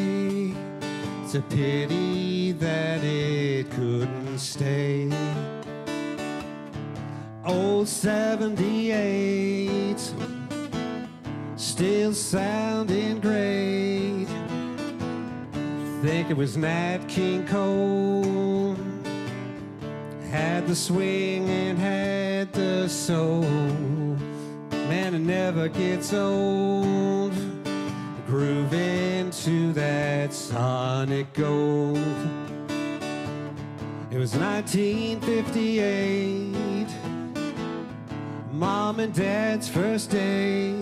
it's a pity that it couldn't stay. Old 78, still sounding great. Think it was Nat King Cole, had the swing and had the soul. Man, it never gets old, grooving to that sonic gold. It was 1958, Mom and Dad's first date.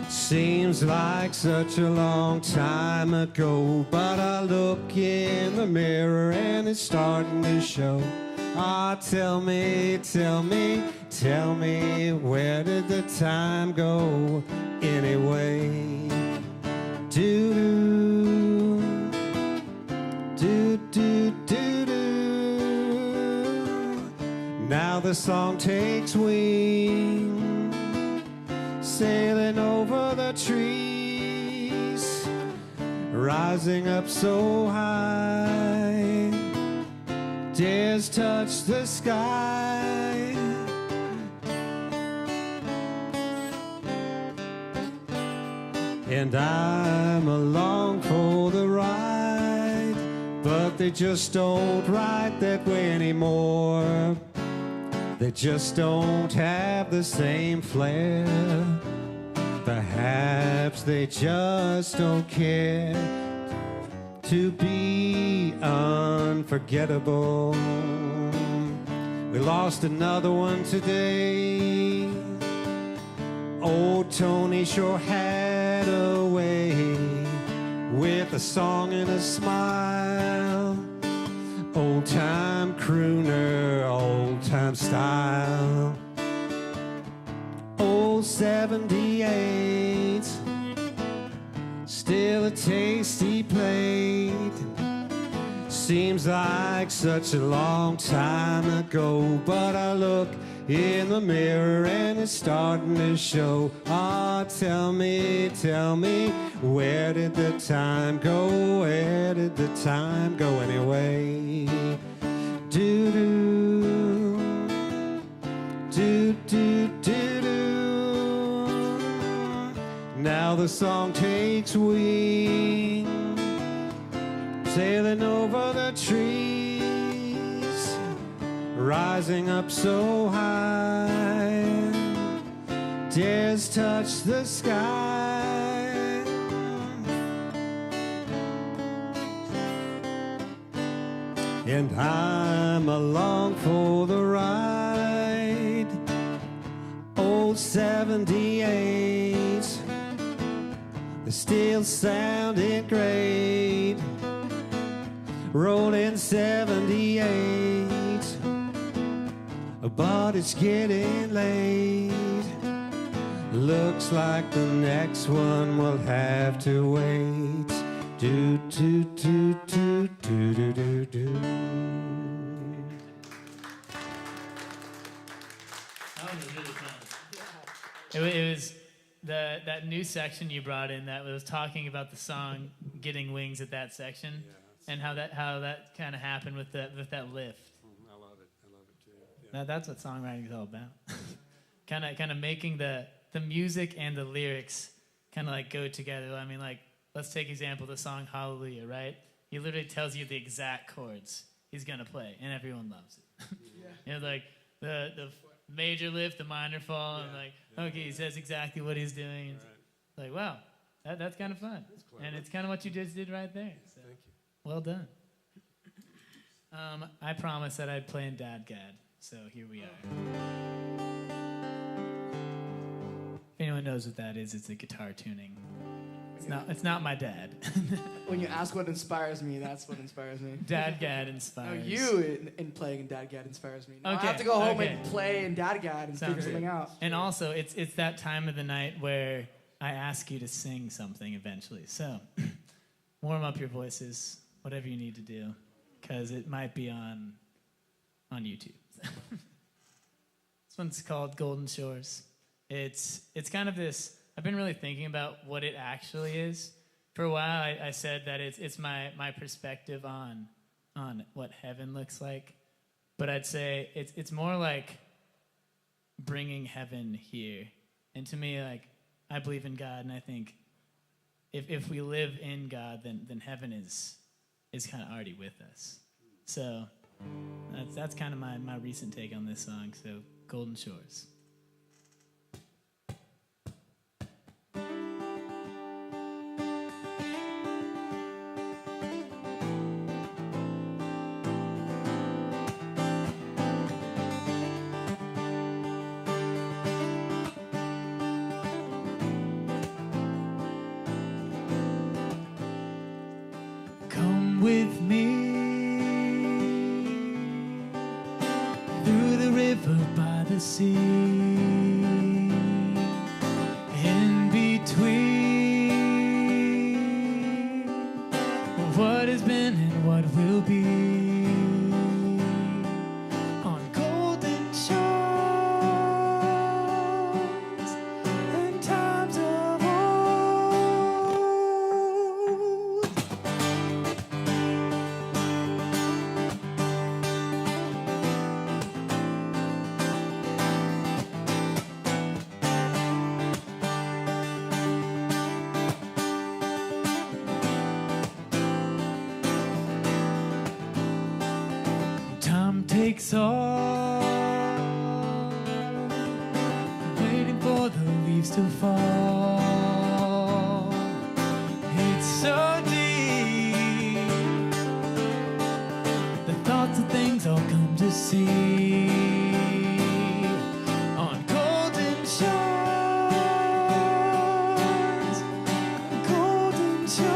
Seems like such a long time ago, but I look in the mirror and it's starting to show. Ah, tell me, where did the time go anyway? Do-do, do-do-do-do. Now the song takes wing, sailing over the trees, rising up so high, dares touch the sky. And I'm along for the ride, but they just don't ride that way anymore. They just don't have the same flair. Perhaps they just don't care to be unforgettable. We lost another one today. Old Tony sure had a way with a song and a smile. Old-time crooner, old-time style. Old 78, still a taste he played. Seems like such a long time ago, but I look in the mirror and it's starting to show. Ah, tell me, where did the time go? Where did the time go anyway? Do-do, do-do-do-do. Now the song takes wing, sailing over the trees, rising up so high, dares touch the sky. And I'm along for the ride, old 78. They still sounded great. Rolling 78. But it's getting late. Looks like the next one will have to wait. Do do do do do do do do. That was really fun. It was that new section you brought in that was talking about the song "Getting Wings" at that section, and how that kind of happened with that lift. I love it too. Yeah. That's what songwriting is all about. kind of making the music and the lyrics kind of like go together. I mean, like, let's take example the song Hallelujah, right? He literally tells you the exact chords he's gonna play, and everyone loves it. You know, like the major lift, the minor fall, and like, okay, he says exactly what he's doing. It's like, wow, that's kind of fun, and it's kind of what you just did right there. So, Thank you. well done. I promised that I'd play in Dadgad, so here we are. If anyone knows what that is, it's a guitar tuning. It's not my dad. When you ask what inspires me, that's what inspires me. Dadgad No, inspires. you in playing in Dadgad inspires me. Now Okay, I have to go home okay. and play in Dadgad and Sounds figure something out. And also, it's that time of the night where I ask you to sing something eventually. So, warm up your voices, whatever you need to do, because it might be on YouTube. This one's called Golden Shores. It's kind of this. I've been really thinking about what it actually is. For a while, I said that it's my perspective on what heaven looks like. But I'd say it's more like bringing heaven here. And to me, like, I believe in God, and I think if we live in God, then heaven is kind of already with us. So that's kind of my recent take on this song. So Golden Shores. Come with me through the river by the sea, in between what has been and what will be, on golden shores in times of old. Time takes off, waiting for the leaves to fall. It's so deep, the thoughts of things I'll come to see, on golden shores, golden shores,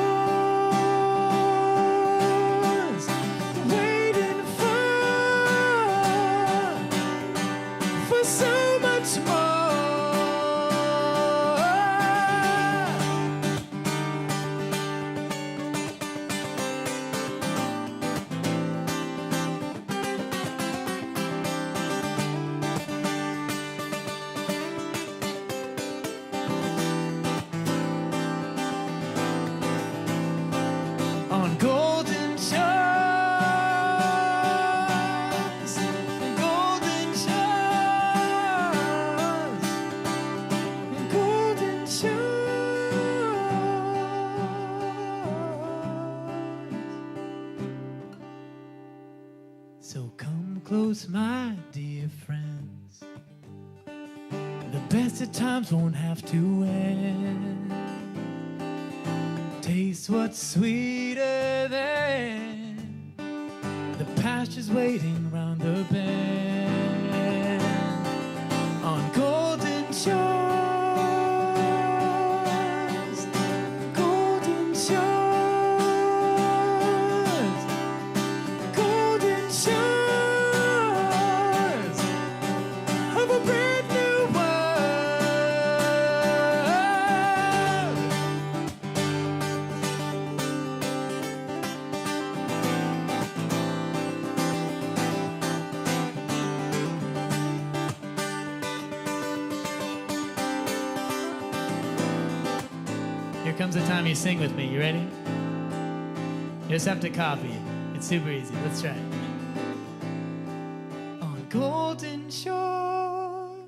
waiting for so much more. On golden shores, golden shores, golden shores. So come close, my dear friends. The best of times won't have to end. Taste what's sweeter than the pastures waiting round the bend, on golden shores. comes the time you sing with me. You ready? You just have to copy it. It's super easy. Let's try it. On golden shores,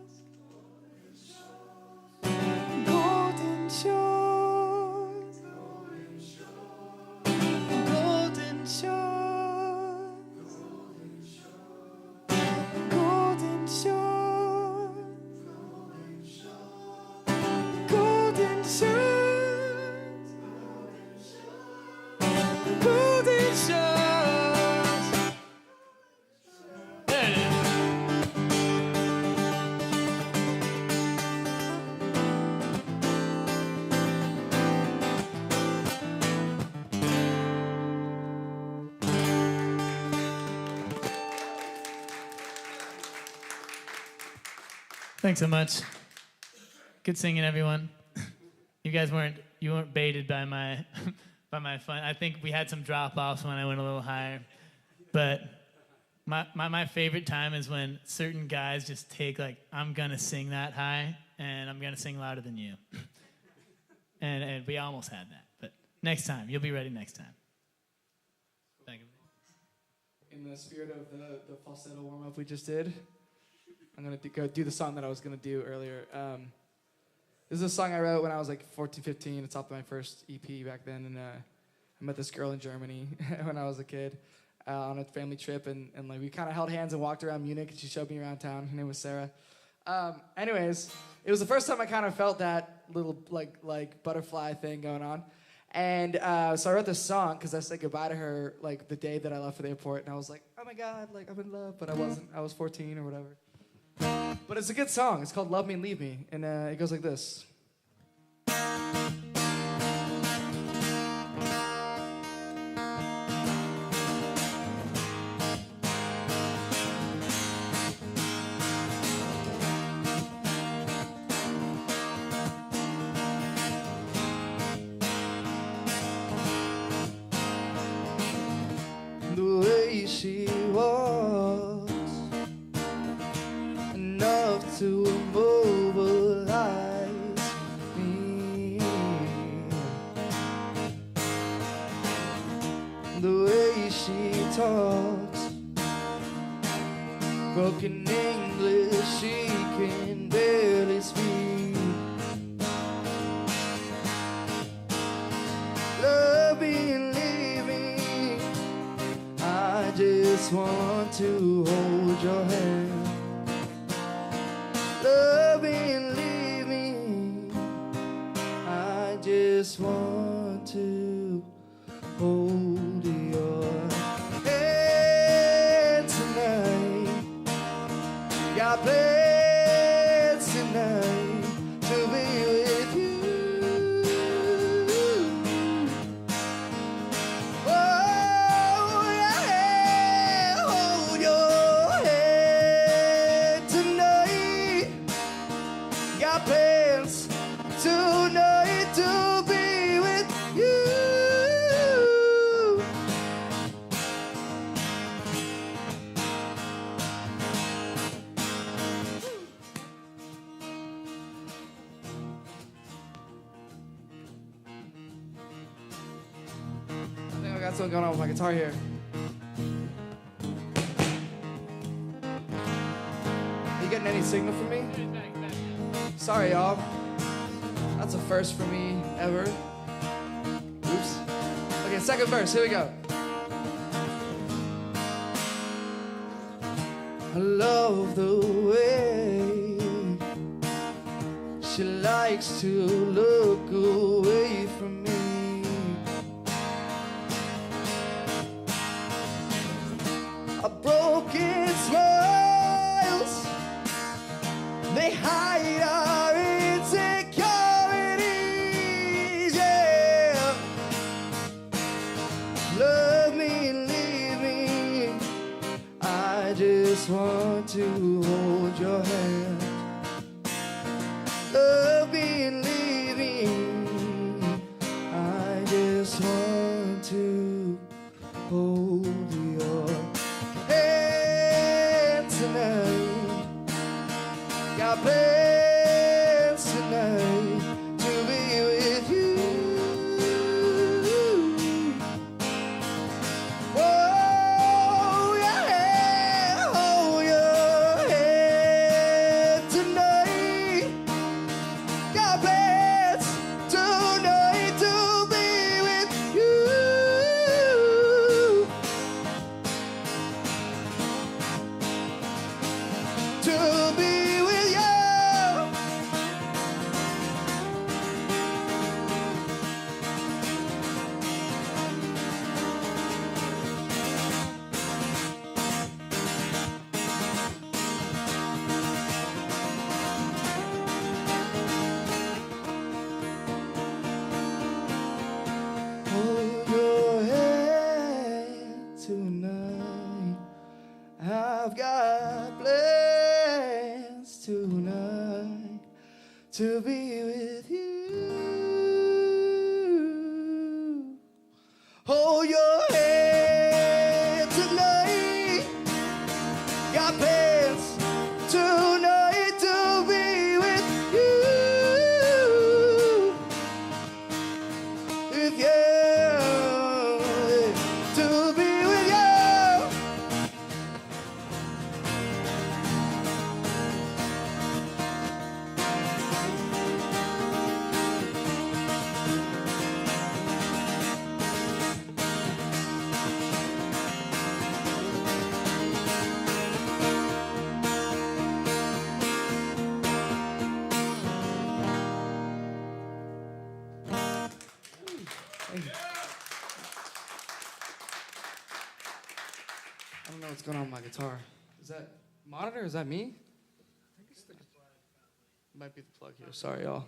golden shores, golden shores, golden shores, golden shores, golden shores. There it is. Thanks so much. Good singing, everyone. You guys weren't baited by my by my fun. I think we had some drop-offs when I went a little higher. But my favorite time is when certain guys just take, like, I'm gonna sing that high and I'm gonna sing louder than you. And we almost had that. But next time, you'll be ready next time. Thank you. In the spirit of the falsetto warm-up we just did, I'm going to go do the song that I was going to do earlier. This is a song I wrote when I was like 14, 15. It's off my first EP back then. And I met this girl in Germany when I was a kid on a family trip. And like we kind of held hands and walked around Munich. And she showed me around town. Her name was Sarah. Anyways, it was the first time I kind of felt that little like butterfly thing going on. And so I wrote this song because I said goodbye to her like the day that I left for the airport. And I was like, oh my God, like I'm in love. But I wasn't. I was 14 or whatever. But it's a good song. It's called Love Me and Leave Me. And it goes like this. The way she walks, enough to immobilize me. The way she talks, broken English, she can barely speak. Love me and leave me, I just want to hold your hand. Love me and leave me, I just want to hold your hand tonight. Got plans tonight to be with you. Oh, yeah, hold your hand tonight. Got plans tonight to be with you. I think I got something going on with my guitar here. Are you getting any signal from me? Sorry, y'all. That's a first for me ever. Oops. Okay, second verse. Here we go. I love the way she likes to look away from me. A broken smiles, they hide our insecurities, yeah. Love me and leave me, I just want to hold your hand. Love me and leave me, I just want to hold your hand tonight. Got plans tonight to be with you. to be with you. Hold your hand tonight. Got plans tonight to be with you. With you. To be with you. I don't know what's going on with my guitar. Is that monitor? Is that me? Might be the plug here. Sorry, y'all.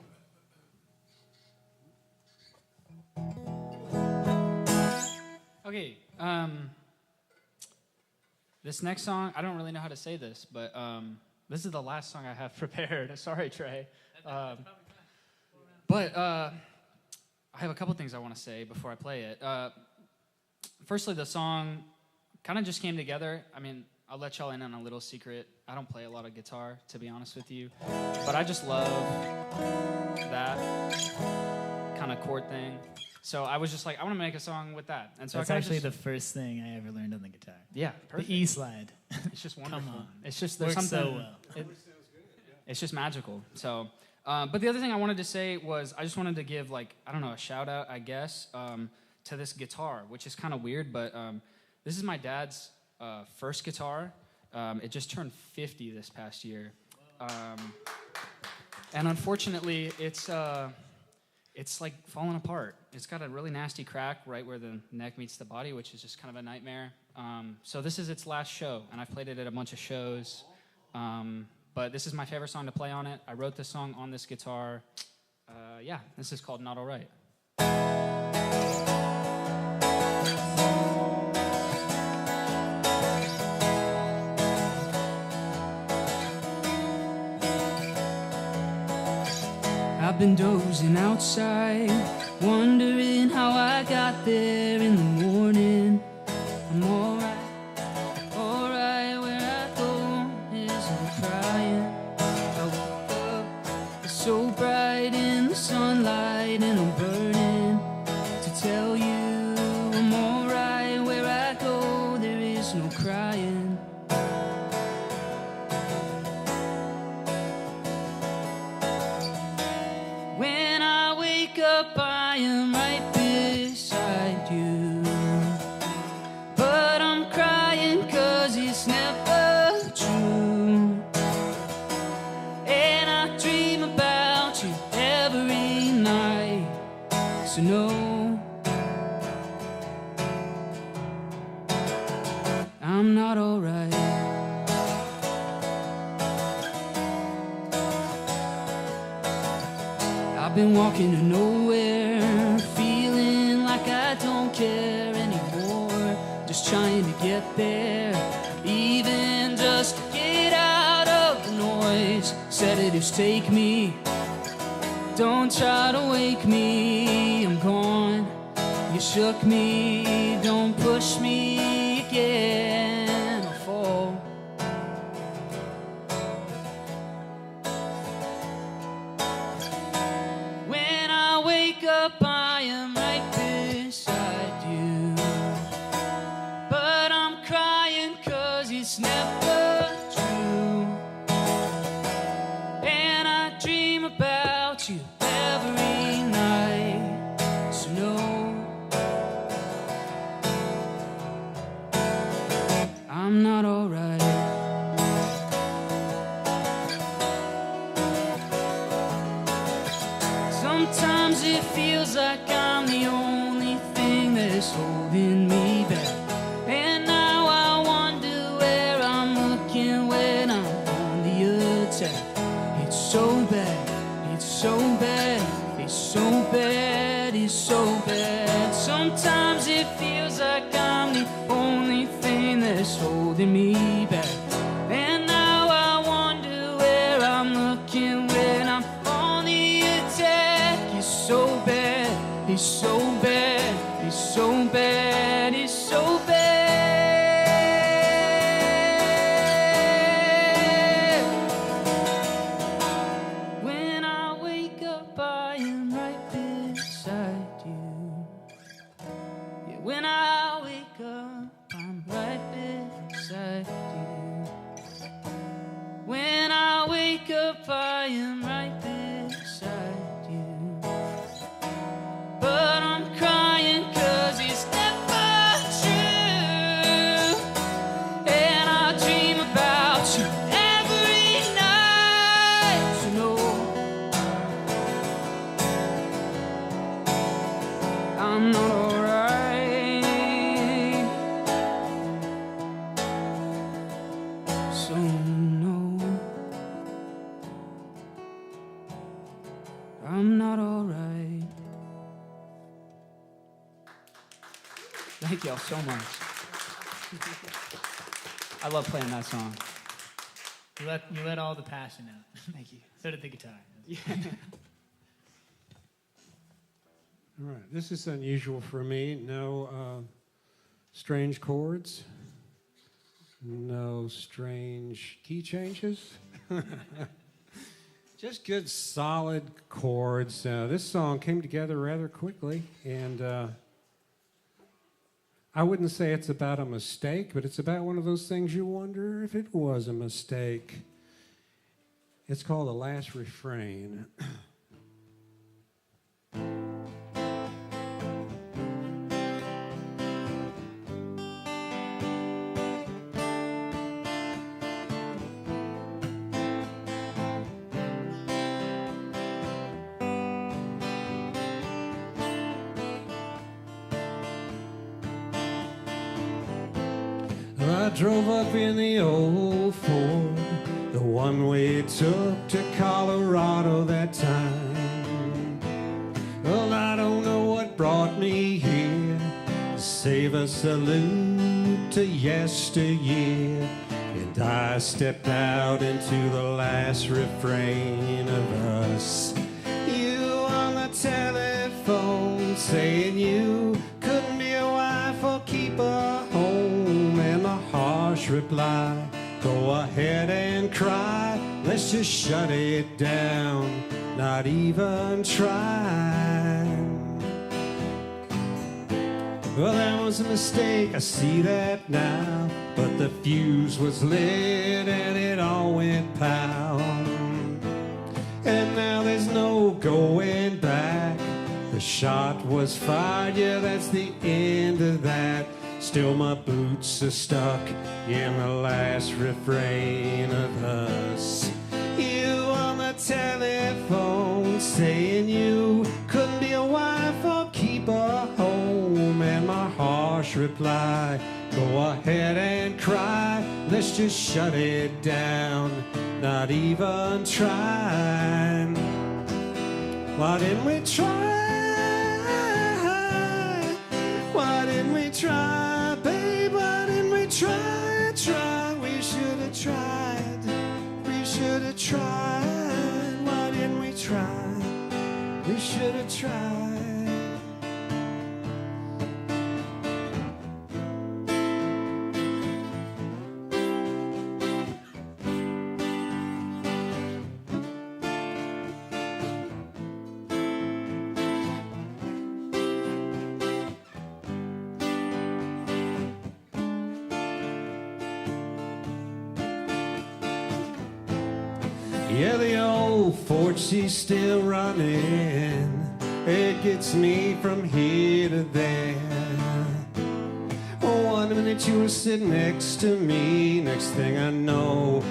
Okay, this next song, I don't really know how to say this, but this is the last song I have prepared. Sorry, Trey. But I have a couple things I want to say before I play it. Firstly, the song kind of just came together. I mean, I'll let y'all in on a little secret. I don't play a lot of guitar, to be honest with you. But I just love that kind of chord thing. So I was just like, I want to make a song with that. And so That's I actually the first thing I ever learned on the guitar. Yeah, perfect. The E slide. It's just wonderful. Come on. It's just, there's Works something. so well. It's just magical. So, but the other thing I wanted to say was I just wanted to give, like, I don't know, a shout out, I guess, to this guitar, which is kind of weird, but this is my dad's first guitar. It just turned 50 this past year. And unfortunately, it's like falling apart. It's got a really nasty crack right where the neck meets the body, which is just kind of a nightmare. So this is its last show, and I've played it at a bunch of shows. But this is my favorite song to play on it. I wrote this song on this guitar. Yeah, this is called Not Alright. I've been dozing outside, wondering how I got there in the morning. I'm alright, alright where I go isn't crying. I woke up, it's so bright in the sunlight and I'm burning to tell you I'm alright where I go, there is no crying. When I wake up, I am right beside you. But I'm crying 'cause it's never true. And I dream about you every night. So no, I'm not alright. I've been walking to nowhere, feeling like I don't care anymore. Just trying to get there, even just to get out of the noise. Sedatives take me, don't try to wake me, I'm gone. You shook me, don't push me again, I'll fall. When I wake up, I am right beside you. But I'm crying 'cause it's never true. And I dream about you every night. So no, I'm not alright. Sometimes it feels like I'm the only thing that's holding me back. And now I wonder where I'm looking when I'm on the attack. It's so bad, it's so bad, it's so bad, it's so bad. Sometimes it feels like I'm the only thing that's holding me back. And now I wonder where I'm looking when I'm on am right beside you. But I'm crying 'cause it's never true. And I dream about you every night. So no, I'm not alright. So no, I'm not alright. Thank y'all so much. I love playing that song. You let all the passion out. Thank you. So did the guitar. All right, this is unusual for me. No strange chords, no strange key changes. Just good, solid chords. This song came together rather quickly, and I wouldn't say it's about a mistake, but it's about one of those things you wonder if it was a mistake. It's called The Last Refrain. I drove up in the old Ford, the one we took to Colorado that time. Well, I don't know what brought me here, save a salute to yesteryear. And I stepped out into the last refrain of us. You on the telephone saying you couldn't be a wife or keep a home, and the harsh reply, go ahead and cry, let's just shut it down, not even try. Well, that was a mistake, I see that now, but the fuse was lit and it all went pow. And now there's no going back, the shot was fired, yeah, that's the end of that. Still my boots are stuck in the last refrain of us. You on the telephone saying you couldn't be a wife or keep a home, and my harsh reply, go ahead and cry, let's just shut it down, not even try. Why didn't we try? Why didn't we try, babe? Why didn't we try? We should have tried. We should have tried. Why didn't we try? We should have tried. Yeah, the old Ford, she's still running. It gets me from here to there. One minute you were sitting next to me, next thing I know,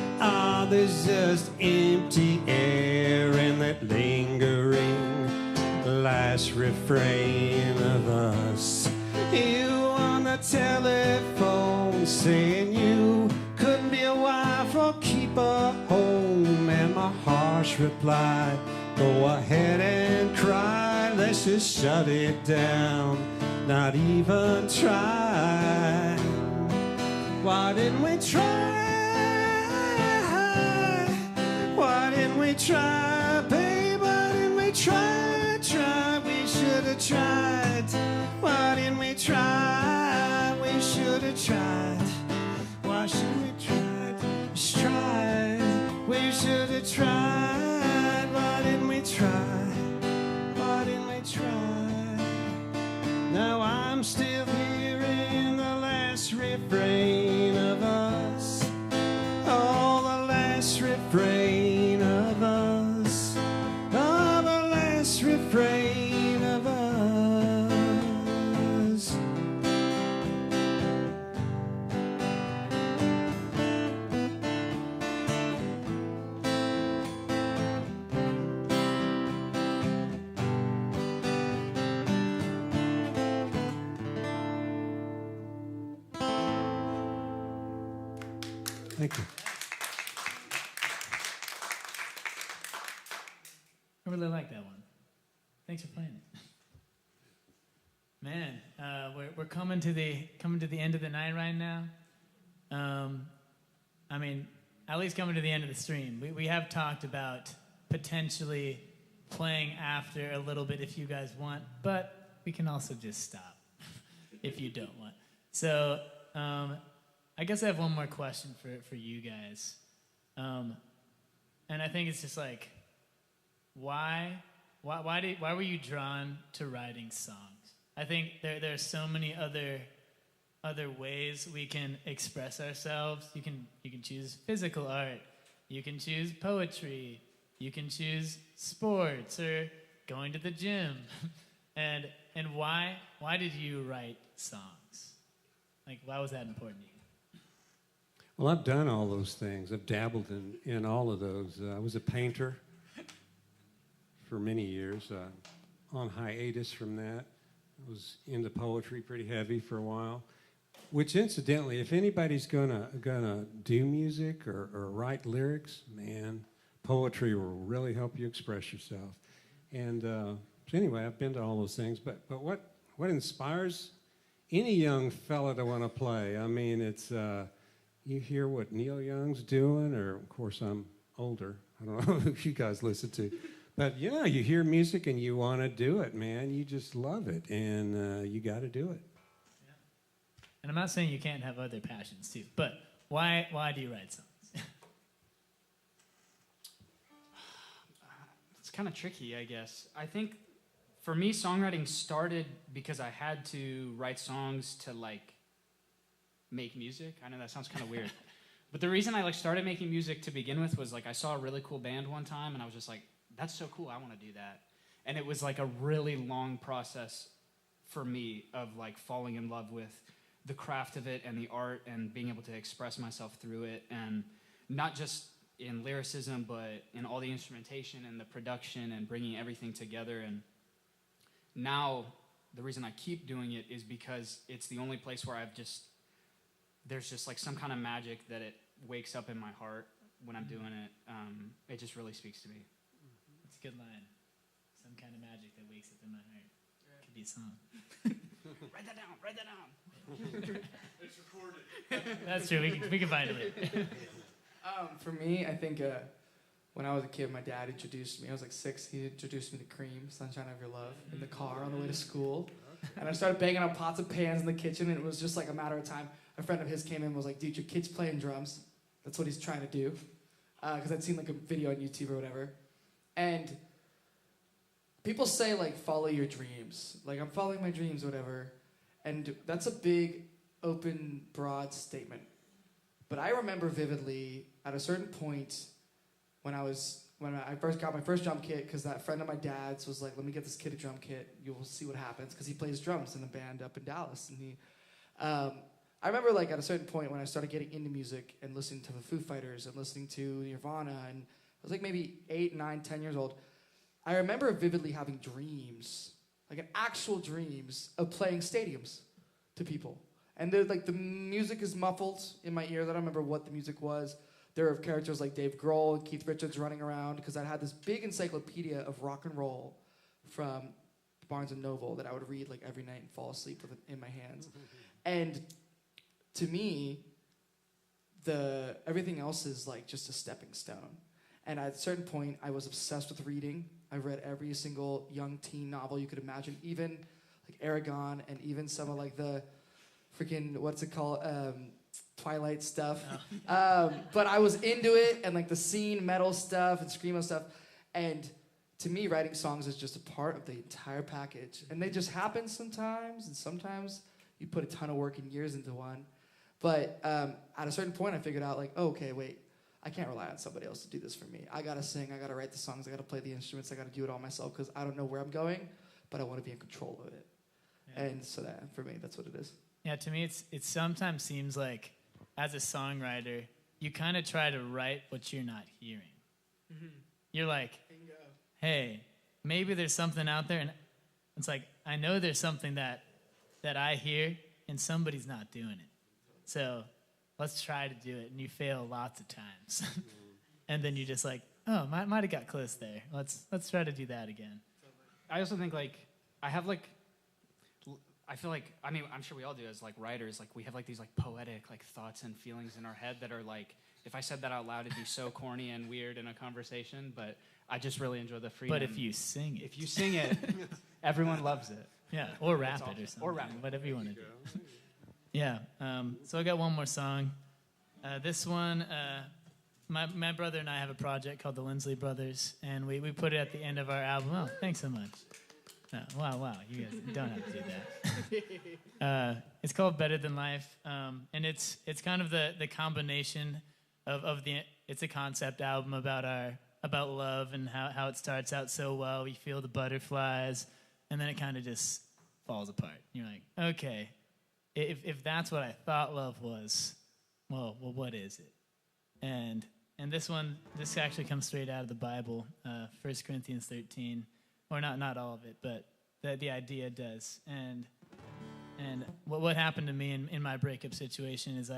there's just empty air in that lingering last refrain of us. You on the telephone saying you couldn't be a wife or keep a home, and my harsh reply, go ahead and cry, let's just shut it down, not even try. Why didn't we try? Why didn't we try, babe? Why didn't we try? We should have tried. Why didn't we try? We should have tried. Why should we try? Let's try. We should have tried. Why didn't we try? Why didn't we try? Now I'm still hearing the last refrain of us. Oh, the last refrain of us. Thank you. I really like that one. Thanks for playing it. Man, we're coming to the end of the night right now. I mean, at least coming to the end of the stream. We have talked about potentially playing after a little bit if you guys want, but we can also just stop if you don't want. So I guess I have one more question for you guys. And I think it's just like, why were you drawn to writing songs? I think there are so many other ways we can express ourselves. You can choose physical art, you can choose poetry, you can choose sports or going to the gym. and why did you write songs? Like, why was that important to you? Well, I've done all those things. I've dabbled in all of those. I was a painter for many years, on hiatus from that. I was into poetry pretty heavy for a while, which incidentally, if anybody's gonna do music or write lyrics, man, poetry will really help you express yourself. And so anyway, I've been to all those things, but what inspires any young fella to want to play? I mean, it's you hear what Neil Young's doing, or of course I'm older. I don't know who you guys listen to. But yeah, you hear music and you want to do it, man. You just love it, and you got to do it. Yeah. And I'm not saying you can't have other passions too, but why do you write songs? It's kind of tricky, I guess. I think for me, songwriting started because I had to write songs to like make music. I know that sounds kind of weird, but the reason I started making music to begin with was I saw a really cool band one time, and I was just like, that's so cool, I want to do that. And it was a really long process for me of falling in love with the craft of it and the art and being able to express myself through it, and not just in lyricism, but in all the instrumentation and the production and bringing everything together. And now the reason I keep doing it is because it's the only place where there's just some kind of magic that it wakes up in my heart when I'm doing it. It just really speaks to me. It's a good line. Some kind of magic that wakes up in my heart. Could be a song. Write that down. It's recorded. That's true. We can find it. For me, I think when I was a kid, my dad introduced me. I was 6. He introduced me to Cream, Sunshine of Your Love, in the car on the way to school. And I started banging on pots and pans in the kitchen, and it was just a matter of time. A friend of his came in and was like, dude, your kid's playing drums. That's what he's trying to do. Because I'd seen a video on YouTube or whatever. And people say, follow your dreams. I'm following my dreams, whatever. And that's a big, open, broad statement. But I remember vividly, at a certain point, when I first got my first drum kit, because that friend of my dad's was like, let me get this kid a drum kit. You'll see what happens. Because he plays drums in a band up in Dallas. And I remember, at a certain point when I started getting into music and listening to the Foo Fighters and listening to Nirvana, and I was maybe 8, 9, 10 years old. I remember vividly having dreams, actual dreams of playing stadiums to people. And the music is muffled in my ears. I don't remember what the music was. There are characters like Dave Grohl and Keith Richards running around, because I had this big encyclopedia of rock and roll from Barnes & Noble that I would read every night and fall asleep with it in my hands. And to me, everything else is just a stepping stone. And at a certain point, I was obsessed with reading. I read every single young teen novel you could imagine, even Aragon, and even some of the freaking, what's it called, Twilight stuff. Oh. But I was into it, and the scene metal stuff and screamo stuff. And to me, writing songs is just a part of the entire package. And they just happen sometimes, and sometimes you put a ton of work and years into one. But at a certain point, I figured out, okay, wait, I can't rely on somebody else to do this for me. I gotta sing, I gotta write the songs, I gotta play the instruments, I gotta do it all myself, because I don't know where I'm going, but I want to be in control of it. Yeah. And so that, for me, that's what it is. Yeah, to me, it sometimes seems like, as a songwriter, you kind of try to write what you're not hearing. Mm-hmm. You're like, hey, maybe there's something out there, and it's I know there's something that I hear, and somebody's not doing it. So let's try to do it, and you fail lots of times. And then you're just like, oh, might have got close there. Let's try to do that again. I also think like I feel like, I mean, I'm sure we all do as like writers, like we have like these like poetic like thoughts and feelings in our head that are like, if I said that out loud, it'd be so corny and weird in a conversation, but I just really enjoy the freedom. But if you sing it. If you sing it, everyone loves it. Yeah, or rap That's it or awesome. something. Or rap it. Whatever you want to do. Yeah, so I got one more song. This one, my brother and I have a project called the Lindsley Brothers, and we put it at the end of our album. Oh, thanks so much. Wow, you guys don't have to do that. It's called Better Than Life, and it's kind of the combination of it's a concept album about love and how it starts out so well. We feel the butterflies, and then it kind of just falls apart. You're like, okay, if that's what I thought love was, well, what is it? And this actually comes straight out of the Bible, 1 Corinthians 13. Or not all of it, but the idea does. And what happened to me in my breakup situation is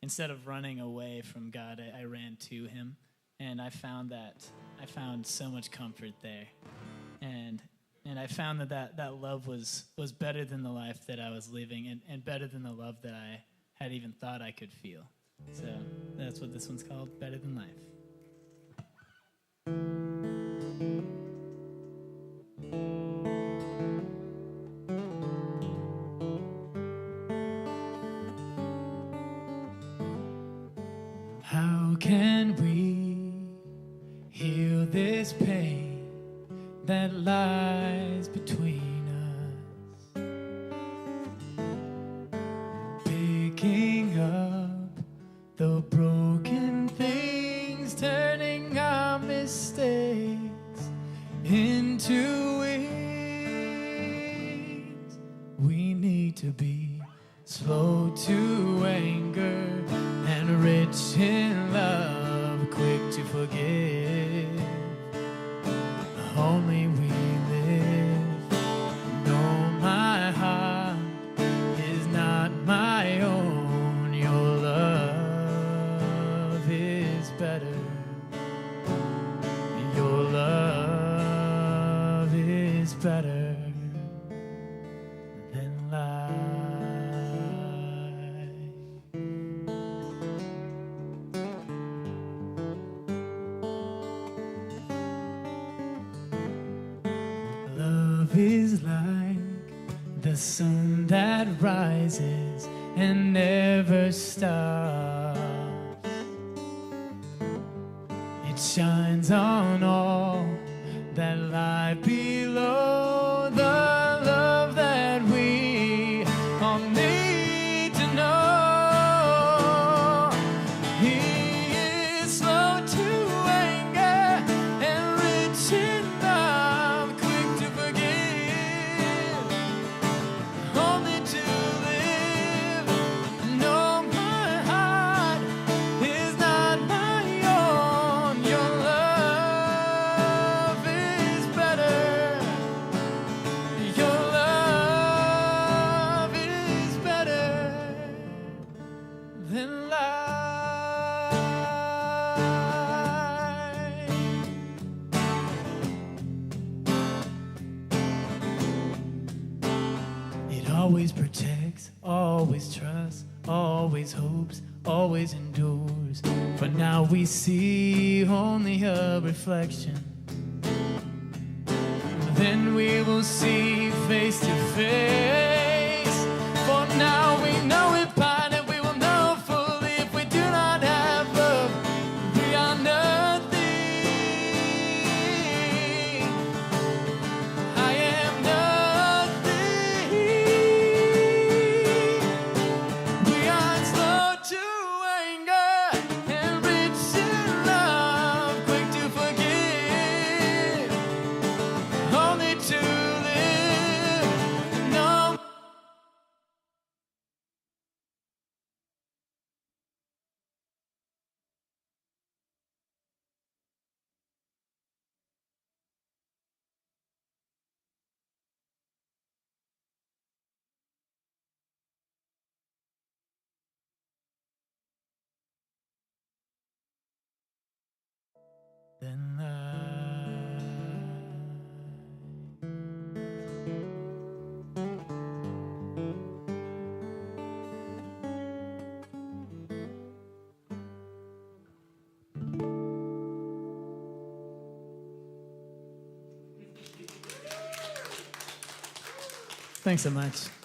instead of running away from God, I ran to Him, and I found so much comfort there, and I found that love was better than the life that I was living, and better than the love that I had even thought I could feel. So that's what this one's called, Better Than Life. How can we heal this pain that lies between us? Picking up the broken things, turning our mistakes into wings. We need to be slow to anger and rich in love, quick to forgive. Only we live. No, my heart is not my own. Your love is better. Your love is better than life. Love is like the sun that rises and never stops. It shines on all that lie below. The love that we all need to know. He is slow to anger and rich in love, quick to forgive, only to live. No, my heart is not my own. Your love is better. Your love is better than life. It always protects, always trusts, always hopes, always endures. For now we see only a reflection. Then we will see face to face. For now we know it by and we will know fully if we do not have love, we are nothing. I am nothing. We are slow to anger and rich in love, quick to forgive, only to live. No. Thanks so much.